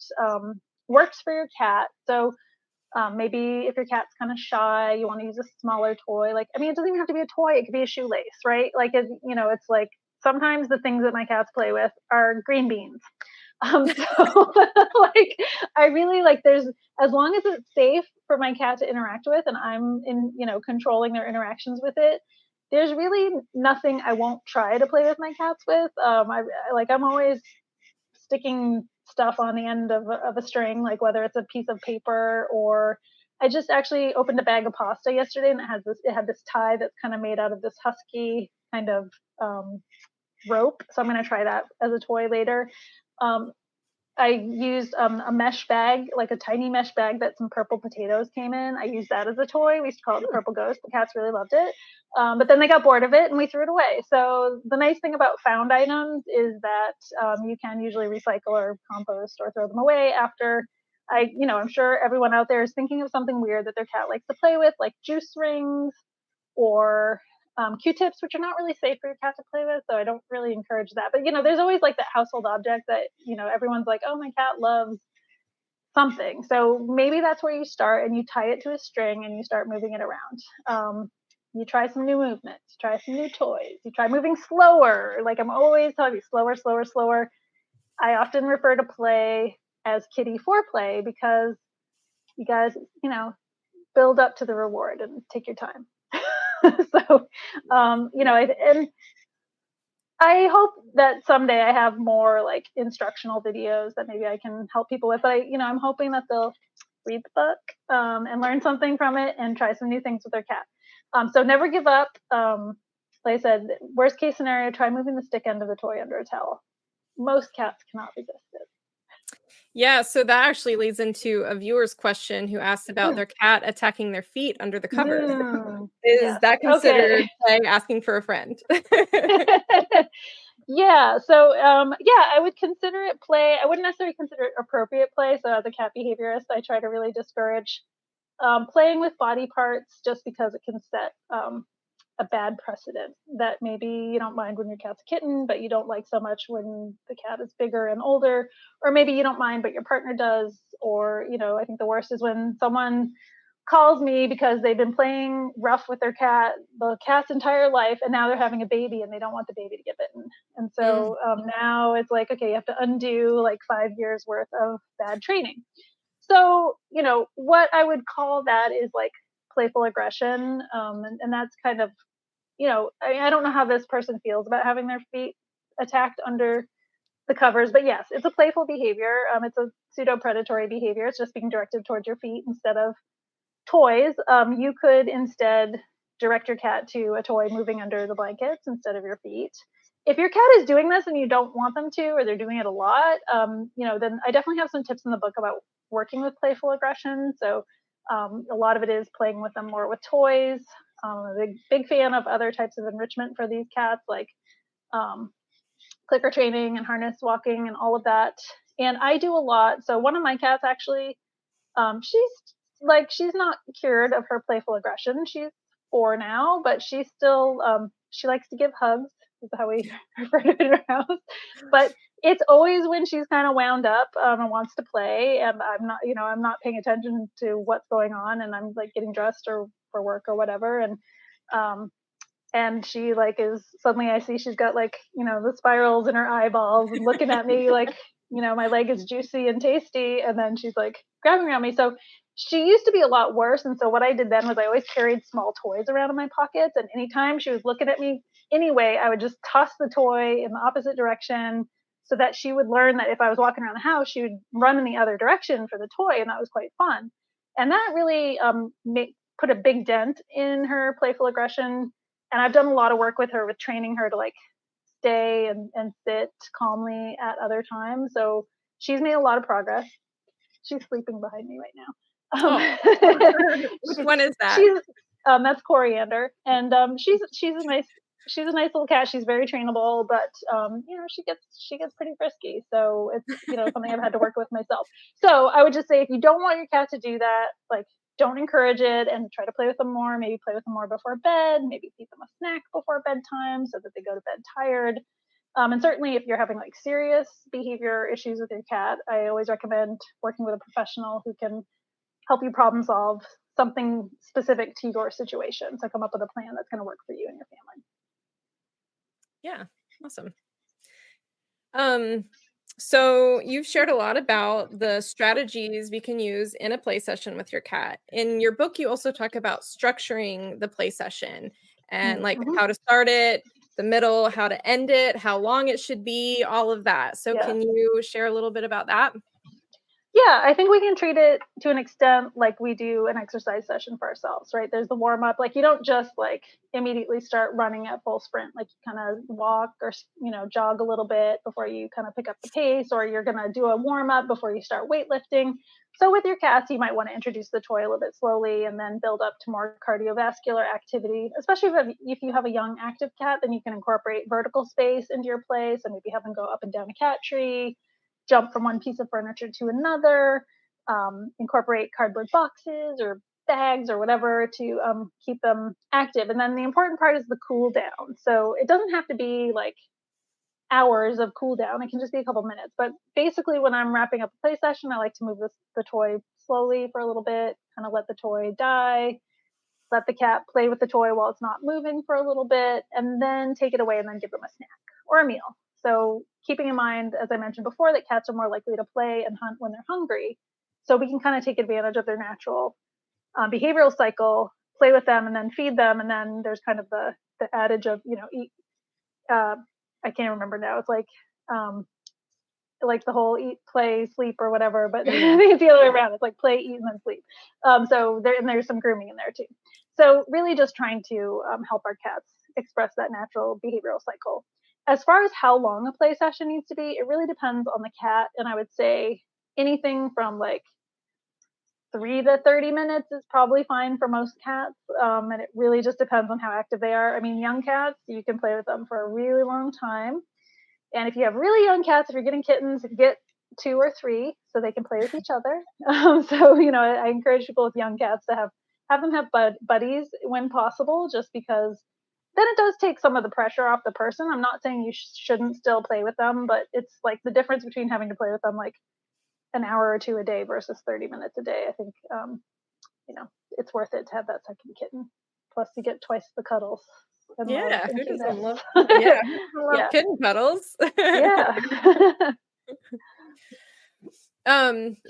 works for your cat. So maybe if your cat's kind of shy, you want to use a smaller toy. Like, I mean, it doesn't even have to be a toy; it could be a shoelace, right? Like, it's like sometimes the things that my cats play with are green beans. So like I really like there's as long as it's safe for my cat to interact with and I'm in, controlling their interactions with it, there's really nothing I won't try to play with my cats with. I'm always sticking stuff on the end of a string, like whether it's a piece of paper or I just actually opened a bag of pasta yesterday and it had this tie that's kind of made out of this husky kind of rope. So I'm going to try that as a toy later. Um, I used a mesh bag, like a tiny mesh bag that some purple potatoes came in. I used that as a toy. We used to call it the purple ghost. The cats really loved it. But then they got bored of it and we threw it away. So the nice thing about found items is that you can usually recycle or compost or throw them away after. I'm sure everyone out there is thinking of something weird that their cat likes to play with, like juice rings or Q-tips, which are not really safe for your cat to play with. So I don't really encourage that. But there's always like that household object that everyone's like, oh, my cat loves something. So maybe that's where you start, and you tie it to a string and you start moving it around. You try some new movements, try some new toys, you try moving slower. Like I'm always telling you, slower, slower, slower. I often refer to play as kitty foreplay because you guys, build up to the reward and take your time. So, and I hope that someday I have more like instructional videos that maybe I can help people with. But I'm hoping that they'll read the book and learn something from it and try some new things with their cat. So never give up. Like I said, worst case scenario, try moving the stick end of the toy under a towel. Most cats cannot resist it. Yeah, so that actually leads into a viewer's question who asked about their cat attacking their feet under the covers. Is Yes. that considered Okay. play asking for a friend? Yeah. So, yeah, I would consider it play. I wouldn't necessarily consider it appropriate play. So, as a cat behaviorist, I try to really discourage playing with body parts just because it can set a bad precedent that maybe you don't mind when your cat's a kitten, but you don't like so much when the cat is bigger and older, or maybe you don't mind, but your partner does. Or, I think the worst is when someone calls me because they've been playing rough with their cat the cat's entire life, and now they're having a baby and they don't want the baby to get bitten. And Mm, so now it's like, okay, you have to undo like 5 years worth of bad training. So, what I would call that is like playful aggression. And that's kind of, I don't know how this person feels about having their feet attacked under the covers, but yes, it's a playful behavior. It's a pseudo predatory behavior. It's just being directed towards your feet instead of toys. You could instead direct your cat to a toy moving under the blankets instead of your feet. If your cat is doing this and you don't want them to, or they're doing it a lot, then I definitely have some tips in the book about working with playful aggression. So a lot of it is playing with them more with toys. I'm a big fan of other types of enrichment for these cats, like um, clicker training and harness walking and all of that. And I do a lot. So one of my cats actually, she's not cured of her playful aggression. She's 4 now, but she likes to give hugs. Is how we refer to it in our house. But it's always when she's kind of wound up and wants to play, and I'm not paying attention to what's going on, and I'm like getting dressed or for work or whatever, um, and she like is suddenly I see she's got like the spirals in her eyeballs and looking at me like my leg is juicy and tasty, and then she's like grabbing around me. So she used to be a lot worse, and so what I did then was I always carried small toys around in my pockets, and anytime she was looking at me anyway, I would just toss the toy in the opposite direction so that she would learn that if I was walking around the house she would run in the other direction for the toy, and that was quite fun. And that really put a big dent in her playful aggression. And I've done a lot of work with her with training her to like stay and sit calmly at other times. So she's made a lot of progress. She's sleeping behind me right now. oh, which She's one is that? she's that's Coriander, and she's a nice little cat. She's very trainable, but she gets pretty frisky. So it's something I've had to work with myself. So I would just say if you don't want your cat to do that, like don't encourage it and try to play with them more. Maybe play with them more before bed. Maybe feed them a snack before bedtime so that they go to bed tired. And certainly, if you're having like serious behavior issues with your cat, I always recommend working with a professional who can help you problem solve something specific to your situation. So come up with a plan that's going to work for you and your family. Yeah, awesome. Um, so you've shared a lot about the strategies we can use in a play session with your cat. In your book, you also talk about structuring the play session and like Mm-hmm. how to start it, the middle, how to end it, how long it should be, all of that. So Yeah. can you share a little bit about that? Yeah, I think we can treat it to an extent like we do an exercise session for ourselves, right? There's the warm up. Like you don't just like immediately start running at full sprint. Like you kind of walk or jog a little bit before you kind of pick up the pace, or you're going to do a warm up before you start weightlifting. So with your cats, you might want to introduce the toy a little bit slowly and then build up to more cardiovascular activity. Especially if you have a young active cat, then you can incorporate vertical space into your play. So maybe have them go up and down a cat tree, jump from one piece of furniture to another, incorporate cardboard boxes or bags or whatever to keep them active. And then the important part is the cool down. So it doesn't have to be like hours of cool down. It can just be a couple minutes. But basically, when I'm wrapping up a play session, I like to move the toy slowly for a little bit, kind of let the toy die, let the cat play with the toy while it's not moving for a little bit, and then take it away and then give them a snack or a meal. So keeping in mind, as I mentioned before, that cats are more likely to play and hunt when they're hungry. So we can kind of take advantage of their natural behavioral cycle, play with them, and then feed them. And then there's kind of the adage of, eat. I can't remember now. It's like the whole eat, play, sleep, or whatever. But I think it's the other way around. It's like play, eat, and then sleep. So there's some grooming in there too. So really, just trying to help our cats express that natural behavioral cycle. As far as how long a play session needs to be, it really depends on the cat, and I would say anything from like 3 to 30 minutes is probably fine for most cats. And it really just depends on how active they are. I mean, young cats, you can play with them for a really long time. And if you have really young cats, if you're getting kittens, get 2 or 3 so they can play with each other. So, I encourage people with young cats to have them have buddies when possible, just because then it does take some of the pressure off the person. I'm not saying you shouldn't still play with them, but it's like the difference between having to play with them like an hour or 2 a day versus 30 minutes a day. I think, it's worth it to have that second kitten. Plus, you get twice the cuddles. And Yeah, who love doesn't love? and Yeah, who doesn't love yeah, kitten cuddles? yeah.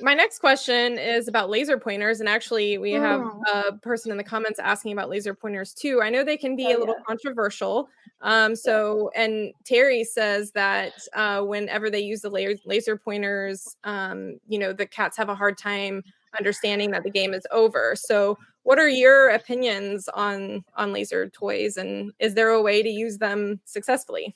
My next question is about laser pointers, and actually, we have Mm. a person in the comments asking about laser pointers too. I know they can be Oh a little yeah, controversial. yeah. And Terry says that whenever they use the laser pointers, the cats have a hard time understanding that the game is over. So, what are your opinions on laser toys, and is there a way to use them successfully?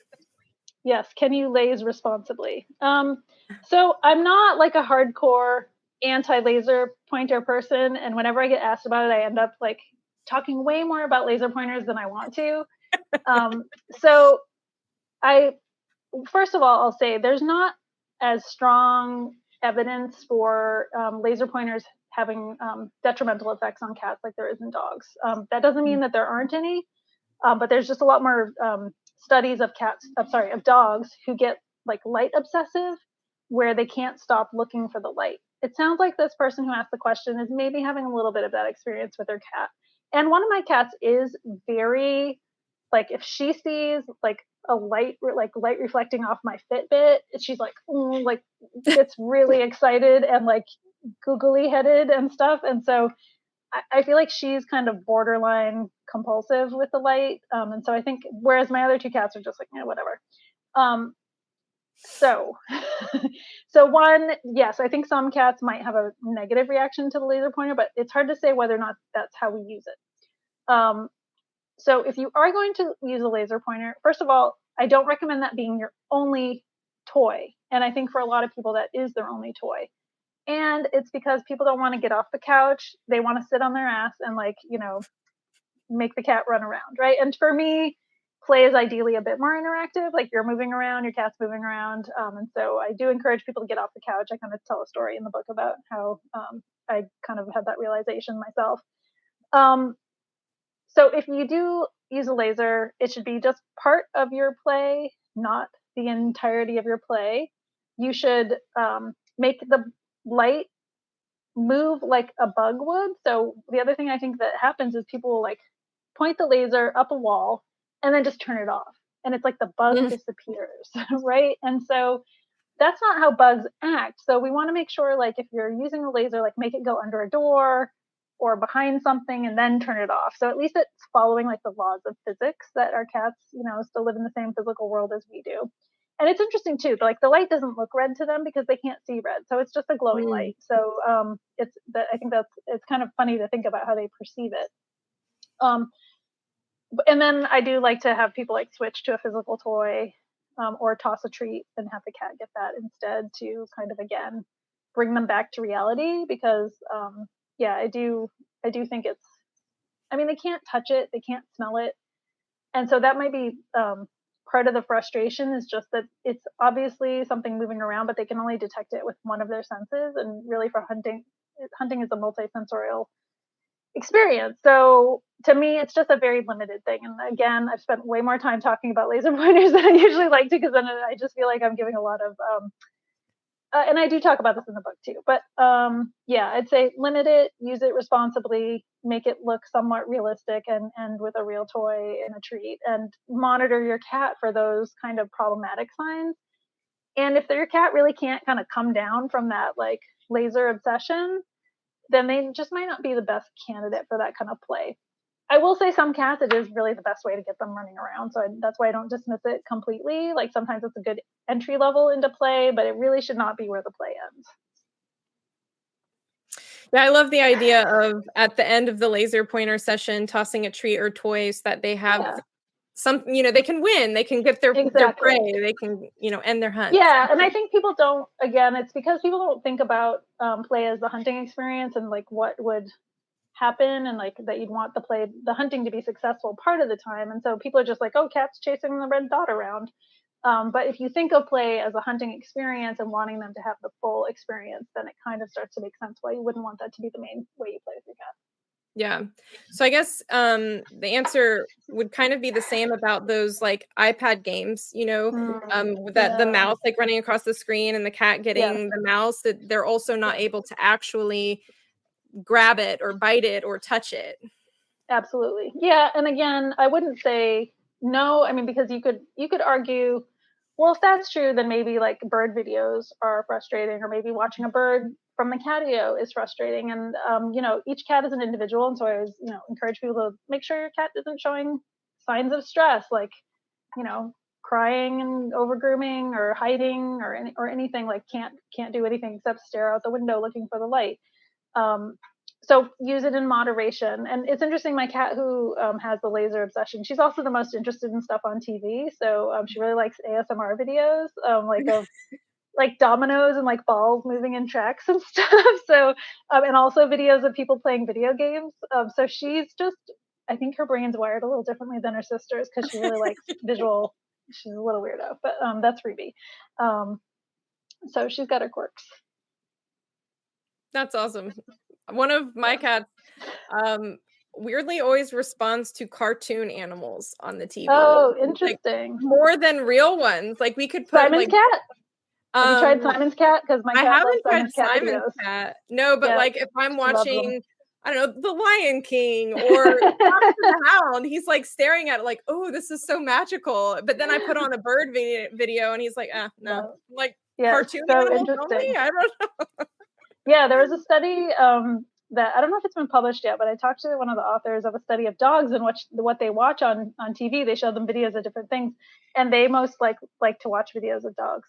Yes. Can you laze responsibly? So I'm not like a hardcore anti-laser pointer person, and whenever I get asked about it, I end up like talking way more about laser pointers than I want to. So I first of all, I'll say there's not as strong evidence for laser pointers having detrimental effects on cats like there is in dogs. That doesn't mean that there aren't any, but there's just a lot more studies of of dogs who get like light obsessive, where they can't stop looking for the light. It sounds like this person who asked the question is maybe having a little bit of that experience with their cat. And one of my cats is very like if she sees like a light reflecting off my Fitbit, she's like gets really excited and like googly headed and stuff. And so I feel like she's kind of borderline compulsive with the light. And so I think, whereas my other 2 cats are just like, whatever. Um, so, so one, yes, I think some cats might have a negative reaction to the laser pointer, but it's hard to say whether or not that's how we use it. So if you are going to use a laser pointer, first of all, I don't recommend that being your only toy. And I think for a lot of people, that is their only toy. And it's because people don't want to get off the couch. They want to sit on their ass and make the cat run around, right? And for me, play is ideally a bit more interactive. Like you're moving around, your cat's moving around. And so I do encourage people to get off the couch. I kind of tell a story in the book about how I kind of had that realization myself. So if you do use a laser, it should be just part of your play, not the entirety of your play. You should make the light move like a bug would. So the other thing I think that happens is people will like point the laser up a wall and then just turn it off. And it's like the bug disappears, right? And so that's not how bugs act. So we want to make sure, like, if you're using a laser, like make it go under a door or behind something and then turn it off. So at least it's following like the laws of physics that our cats, still live in the same physical world as we do. And it's interesting too, like the light doesn't look red to them because they can't see red. So it's just a glowing light. So I think it's kind of funny to think about how they perceive it. And then I do like to have people like switch to a physical toy or toss a treat and have the cat get that instead to kind of again bring them back to reality, because I do think they can't touch it, they can't smell it, and so that might be part of the frustration, is just that it's obviously something moving around, but they can only detect it with one of their senses, and really for hunting is a multisensorial experience. So to me, it's just a very limited thing. And again, I've spent way more time talking about laser pointers than I usually like to, because then I just feel like I'm giving a lot of and I do talk about this in the book too, but yeah, I'd say limit it, use it responsibly, make it look somewhat realistic, and end with a real toy and a treat, and monitor your cat for those kind of problematic signs. And if your cat really can't kind of come down from that like laser obsession, then they just might not be the best candidate for that kind of play. I will say some cats, it is really the best way to get them running around. So that's why I don't dismiss it completely. Like sometimes it's a good entry level into play, but it really should not be where the play ends. Yeah, I love the idea of at the end of the laser pointer session, tossing a treat or toy so that they have Yeah, some, they can win, they can get their prey, exactly. they can, end their hunt. Yeah, and I think people don't. Again, it's because people don't think about play as the hunting experience and like what would happen and like that you'd want the hunting to be successful part of the time. And so people are just like, oh, cat's chasing the red dot around. But if you think of play as a hunting experience and wanting them to have the full experience, then it kind of starts to make sense why you wouldn't want that to be the main way you play with your cat. Yeah. So I guess the answer would kind of be the same about those like iPad games, with that the Yeah. mouse like running across the screen and the cat Yes. getting the mouse, that they're also not Yes. able to actually grab it or bite it or touch it. Absolutely. Yeah, and again, I wouldn't say no. I mean, because you could argue, well, if that's true, then maybe like bird videos are frustrating, or maybe watching a bird from the catio is frustrating. And each cat is an individual, and so I always encourage people to make sure your cat isn't showing signs of stress, like you know crying and over grooming or hiding or anything, like can't do anything except stare out the window looking for the light. um, so use it in moderation. And it's interesting, my cat who has the laser obsession, she's also the most interested in stuff on TV. So she really likes ASMR videos, like of like dominoes and like balls moving in tracks and stuff. So and also videos of people playing video games. So she's just, I think her brain's wired a little differently than her sister's because she really likes visual. She's a little weirdo, but that's Ruby. Um, so she's got her quirks. That's awesome. One of my Yeah. cats weirdly always responds to cartoon animals on the TV. Oh, Like interesting. more than real ones. Like we could put Simon's like cat? Have you tried um Simon's cat? Because my I cat loves haven't tried Simon's cat Simon's videos. Cat. No, but, Yeah, like, if I'm she loves them. watching, I don't know, The Lion King or Fox and the Hound, he's, like, staring at it like, "Oh, this is so magical." But then I put on a bird video and he's like, no." Love. I'm like, Yeah, it's "Cartoon so animals only? interesting. I don't know." Yeah, there was a study that I don't know if it's been published yet, but I talked to one of the authors of a study of dogs and what they watch on TV. They show them videos of different things, and they most like to watch videos of dogs,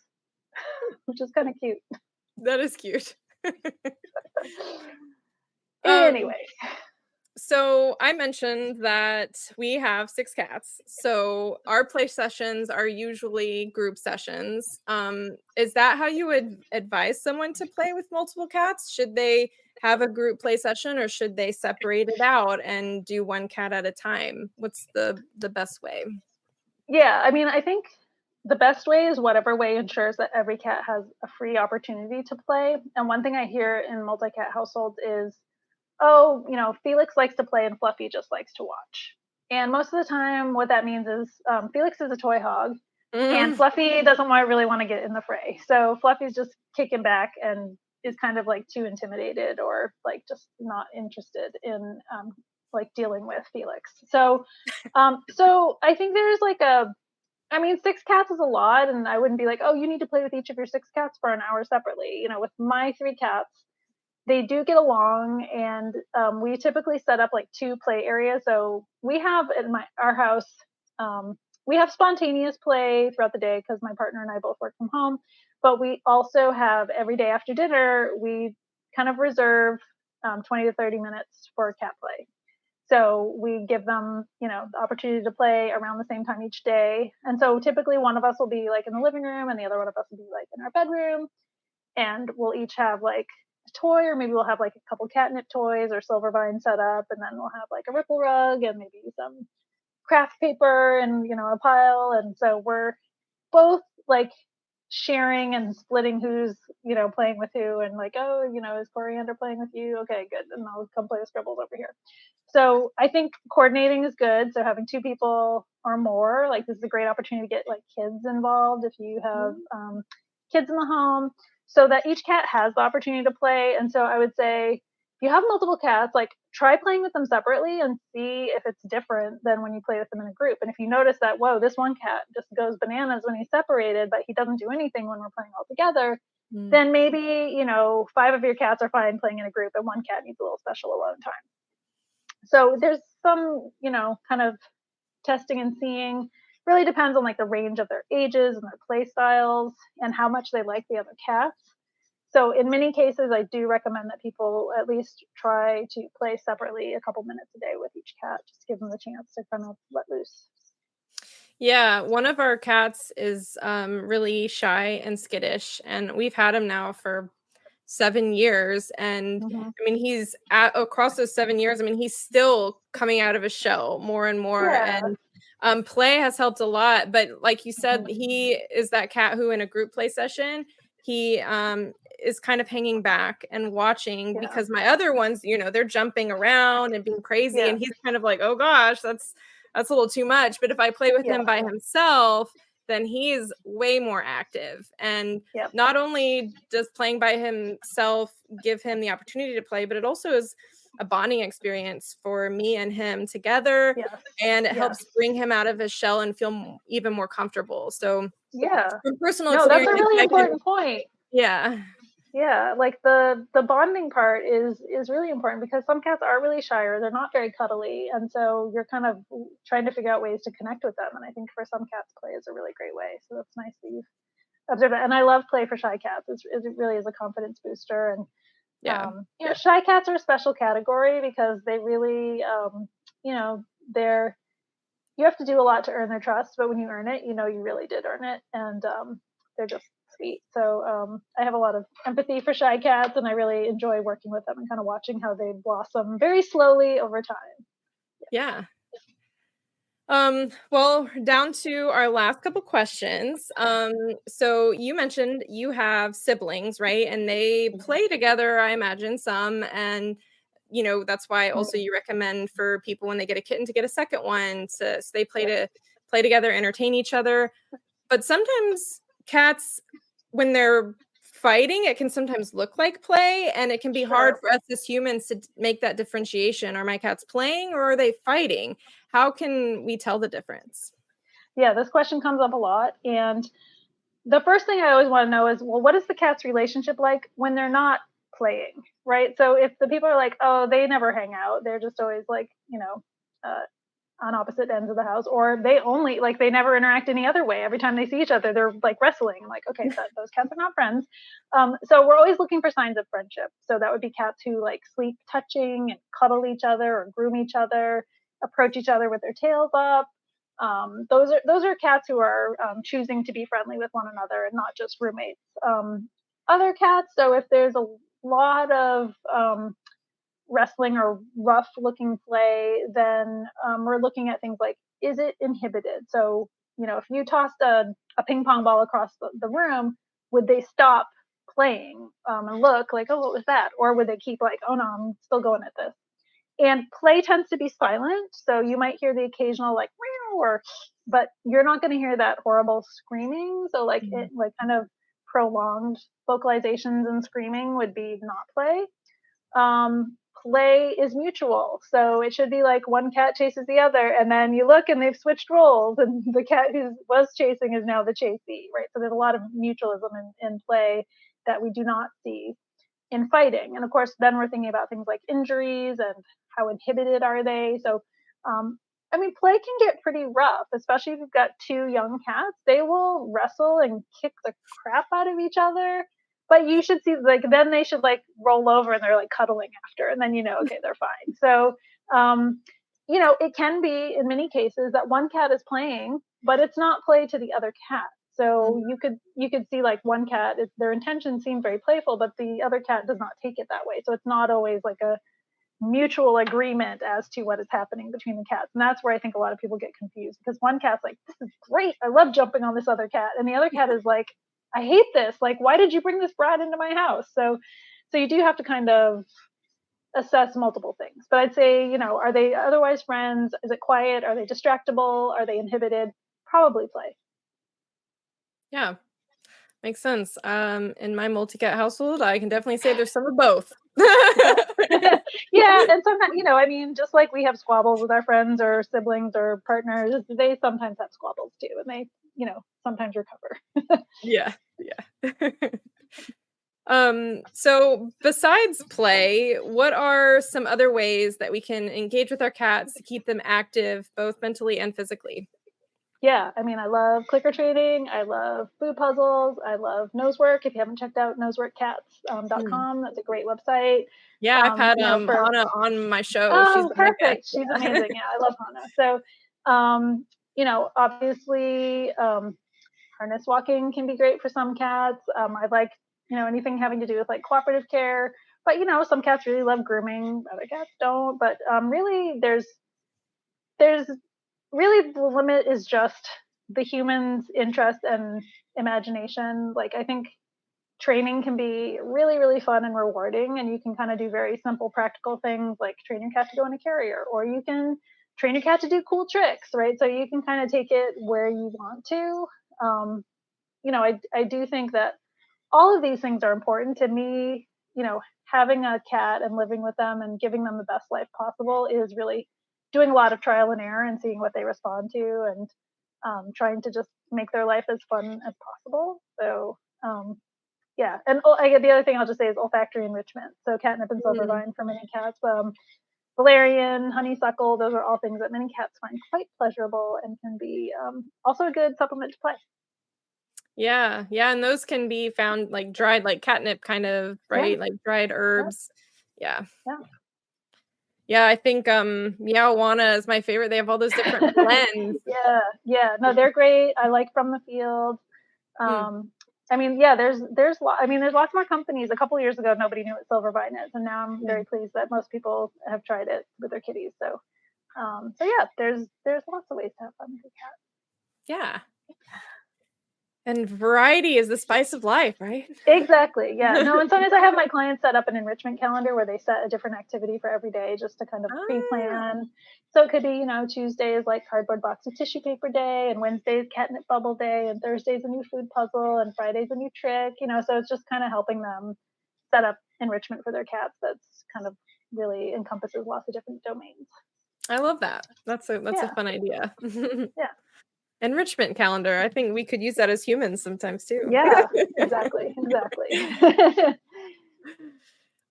which is kind of cute. That is cute. Um, Anyway, so I mentioned that we have 6 cats. So our play sessions are usually group sessions. Is that how you would advise someone to play with multiple cats? Should they have a group play session or should they separate it out and do one cat at a time? What's the best way? yeah, I mean, I think the best way is whatever way ensures that every cat has a free opportunity to play. And one thing I hear in multi-cat households is, oh, Felix likes to play and Fluffy just likes to watch. And most of the time, what that means is Felix is a toy hog, and Mm, Fluffy doesn't really want to get in the fray. So Fluffy's just kicking back and is kind of like too intimidated or like just not interested in like dealing with Felix. So I think there's like I mean, 6 cats is a lot, and I wouldn't be like, oh, you need to play with each of your 6 cats for an hour separately. With my 3 cats, they do get along, and we typically set up like 2 play areas. So we have at our house, we have spontaneous play throughout the day because my partner and I both work from home. But we also have every day after dinner, we kind of reserve 20 to 30 minutes for cat play. So we give them, the opportunity to play around the same time each day. And so typically one of us will be like in the living room and the other one of us will be like in our bedroom. And we'll each have like a toy, or maybe we'll have like a couple catnip toys or Silvervine set up. And then we'll have like a ripple rug and maybe some craft paper and, a pile. And so we're both like sharing and splitting who's, playing with who, and like, oh, is Coriander playing with you? Okay, good. And I'll come play with Scribbles over here. So I think coordinating is good. So having 2 people or more, like this is a great opportunity to get like kids involved if you have kids in the home. so that each cat has the opportunity to play. And so I would say, if you have multiple cats, like try playing with them separately and see if it's different than when you play with them in a group. And if you notice that, whoa, this one cat just goes bananas when he's separated, but he doesn't do anything when we're playing all together, Mm. then maybe, 5 of your cats are fine playing in a group and one cat needs a little special alone time. So there's some, kind of testing and seeing. Really depends on like the range of their ages and their play styles and how much they like the other cats. So in many cases, I do recommend that people at least try to play separately a couple minutes a day with each cat, just to give them the chance to kind of let loose. Yeah, one of our cats is really shy and skittish, and we've had him now for 7 years. And Mm-hmm. I mean, he's across those 7 years. I mean, he's still coming out of his shell more and more. Yeah. And play has helped a lot. But like you said, Mm-hmm. he is that cat who, in a group play session, he is kind of hanging back and watching, Yeah. because my other ones, they're jumping around and being crazy, Yeah. and he's kind of like, oh gosh, that's a little too much. But if I play with Yeah. him by himself, then he's way more active. And Yeah. not only does playing by himself give him the opportunity to play, but it also is a bonding experience for me and him together. Yes. And it Yes. helps bring him out of his shell and feel even more comfortable. So Yeah. from personal No, that's a experience, really I can, important point. yeah. Yeah, like the bonding part is really important because some cats are really shy or they're not very cuddly, and so you're kind of trying to figure out ways to connect with them. And I think for some cats, play is a really great way. So that's nice that you've observed that. And I love play for shy cats. It really is a confidence booster. And Yeah. shy cats are a special category because they really, you know, they're you have to do a lot to earn their trust, but when you earn it, you really did earn it, and they're just sweet. So I have a lot of empathy for shy cats, and I really enjoy working with them and kind of watching how they blossom very slowly over time. Yeah. Well, down to our last couple questions. So you mentioned you have siblings, right? And they play together, I imagine, some. And that's why also you recommend for people when they get a kitten to get a second one, so they play together, entertain each other. But sometimes cats, when they're fighting, it can sometimes look like play, and it can be hard Sure. for us as humans to make that differentiation. Are my cats playing or are they fighting? How can we tell the difference? Yeah, this question comes up a lot, and the first thing I always want to know is, well, what is the cat's relationship like when they're not playing, right? So if the people are like, oh, they never hang out, they're just always like, uh, on opposite ends of the house, or they only like they never interact any other way. Every time they see each other, they're like wrestling. I'm like, okay, those cats are not friends. So we're always looking for signs of friendship. So that would be cats who like sleep touching and cuddle each other or groom each other, approach each other with their tails up. Those are cats who are choosing to be friendly with one another and not just roommates. Other cats, so if there's a lot of wrestling or rough looking play, then we're looking at things like, is it inhibited? So, if you tossed a ping pong ball across the room, would they stop playing and look like, oh, what was that? Or would they keep like, oh no, I'm still going at this? And play tends to be silent. So you might hear the occasional like, meow, but you're not going to hear that horrible screaming. So like kind of prolonged vocalizations and screaming would be not play. Play is mutual. So it should be like one cat chases the other, and then you look and they've switched roles, and the cat who was chasing is now the chasee, right? So there's a lot of mutualism in play that we do not see in fighting. And of course, then we're thinking about things like injuries and how inhibited are they. So, play can get pretty rough, especially if you've got two young cats. They will wrestle and kick the crap out of each other, but you should see like then they should like roll over and they're like cuddling after, and then okay, they're fine. So it can be in many cases that one cat is playing but it's not play to the other cat. So you could see like one cat, their intentions seem very playful, but the other cat does not take it that way. So it's not always like a mutual agreement as to what is happening between the cats. And that's where I think a lot of people get confused, because one cat's like, this is great, I love jumping on this other cat, and the other cat is like, I hate this, like, why did you bring this brat into my house? So you do have to kind of assess multiple things. But I'd say, are they otherwise friends? Is it quiet? Are they distractible? Are they inhibited? Probably play. Yeah. Makes sense. In my multi-cat household, I can definitely say there's some of both. Yeah, and sometimes, I mean, just like we have squabbles with our friends or siblings or partners, they sometimes have squabbles too, and they, sometimes recover. Yeah, yeah. So besides play, what are some other ways that we can engage with our cats to keep them active, both mentally and physically? Yeah, I mean, I love clicker training. I love food puzzles. I love nosework. If you haven't checked out Mm. noseworkcats.com, that's a great website. Yeah, I've had For Hannah on my show. She's Oh, been my guest. perfect. She's amazing. Yeah, I love Hannah. So, obviously, harness walking can be great for some cats. I like, anything having to do with like cooperative care. But some cats really love grooming, other cats don't. But really, there's really the limit is just the human's interest and imagination. Like I think training can be really, really fun and rewarding, and you can kind of do very simple practical things like train your cat to go in a carrier, or you can train your cat to do cool tricks, right? So you can kind of take it where you want to. um, I do think that all of these things are important to me. Having a cat and living with them and giving them the best life possible is really doing a lot of trial and error and seeing what they respond to, and trying to just make their life as fun as possible. So yeah, and the other thing I'll just say is olfactory enrichment. So catnip and Mm. silvervine for many cats, valerian, honeysuckle, those are all things that many cats find quite pleasurable and can be also a good supplement to play. Yeah, yeah, and those can be found like dried, like catnip kind of, Yeah, right? Like dried yeah, herbs. Yeah. yeah. Yeah, I think Meowana is my favorite. They have all those different blends. Yeah, yeah. No, they're great. I like from the field. Mm, Um, I mean, yeah, there's lots more companies. A couple years ago, nobody knew what silvervine is, and now I'm very mm. pleased that most people have tried it with their kitties. So yeah, there's lots of ways to have fun with your cat. Yeah. And variety is the spice of life, right? Exactly. Yeah. No, and sometimes I have my clients set up an enrichment calendar where they set a different activity for every day just to kind of Ah, pre-plan. So it could be, Tuesday is like cardboard box of tissue paper day, and Wednesday is catnip bubble day, and Thursday's a new food puzzle, and Friday's a new trick, so it's just kind of helping them set up enrichment for their cats that's kind of really encompasses lots of different domains. I love that. That's a Yeah. fun idea. Yeah. Enrichment calendar. I think we could use that as humans sometimes too. Yeah. Exactly. Exactly.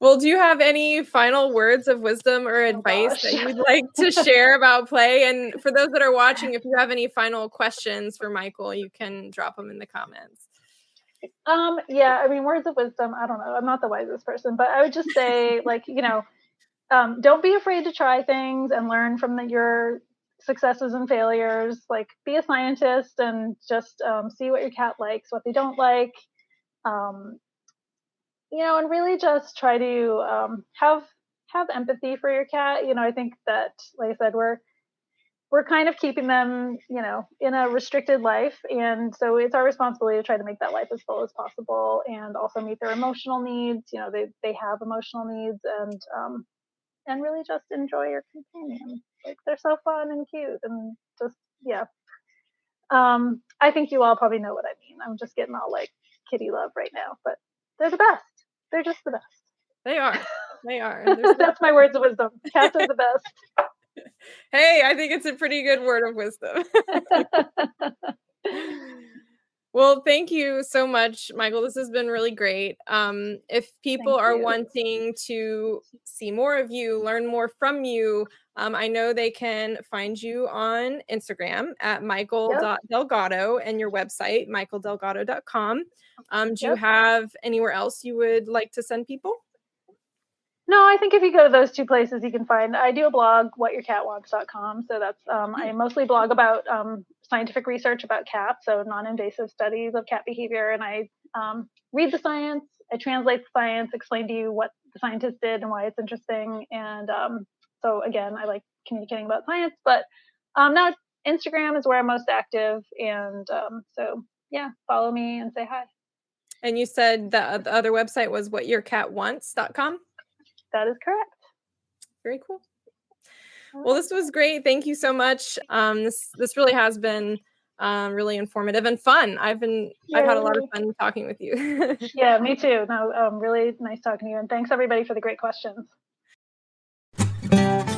Well, do you have any final words of wisdom or Oh advice gosh. that you'd like to share about play? And for those that are watching, if you have any final questions for Michael, you can drop them in the comments. Yeah, I mean, words of wisdom, I don't know. I'm not the wisest person, but I would just say, like, don't be afraid to try things and learn from your successes and failures. Like, be a scientist and just see what your cat likes, what they don't like. Um, and really just try to have empathy for your cat. I think that, like I said, we're kind of keeping them, in a restricted life. And so it's our responsibility to try to make that life as full as possible and also meet their emotional needs. They have emotional needs, and really just enjoy your companion. Like they're so fun and cute and just, yeah. I think you all probably know what I mean. I'm just getting all like kitty love right now, but they're the best. They're just the They are. They are. They're best. so That's my words of wisdom. Cats are the Hey, I think it's a pretty good word of wisdom. best. Well, thank you so much, Michael. This has been really great. If people Thank are you. wanting to see more of you, learn more from you, I know they can find you on Instagram at Yep. michael.delgado and your website, michaeldelgado.com. Do you Yep. have anywhere else you would like to send people? No, I think if you go to those two places, you can find. I do a blog, whatyourcatwants.com. So that's I mostly blog about scientific research about cats, so non-invasive studies of cat behavior, and I read the science, I translate the science, explain to you what the scientists did and why it's interesting, and so again, I like communicating about science. But now Instagram is where I'm most active, and so yeah, follow me and say hi. And you said the other website was whatyourcatwants.com? That is correct. Very cool. All Well, right. this was great. Thank you so much. This really has been Really informative and fun. I've had a lot of Yay. fun talking with you. Yeah, me too. No, really nice talking to you. And thanks everybody for the great questions.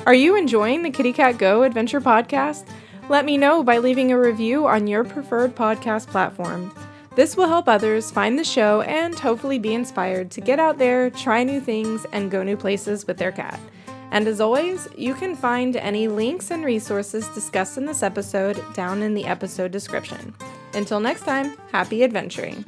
Are you enjoying the Kitty Cat Go Adventure podcast? Let me know by leaving a review on your preferred podcast platform. This will help others find the show and hopefully be inspired to get out there, try new things, and go new places with their cat. And as always, you can find any links and resources discussed in this episode down in the episode description. Until next time, happy adventuring!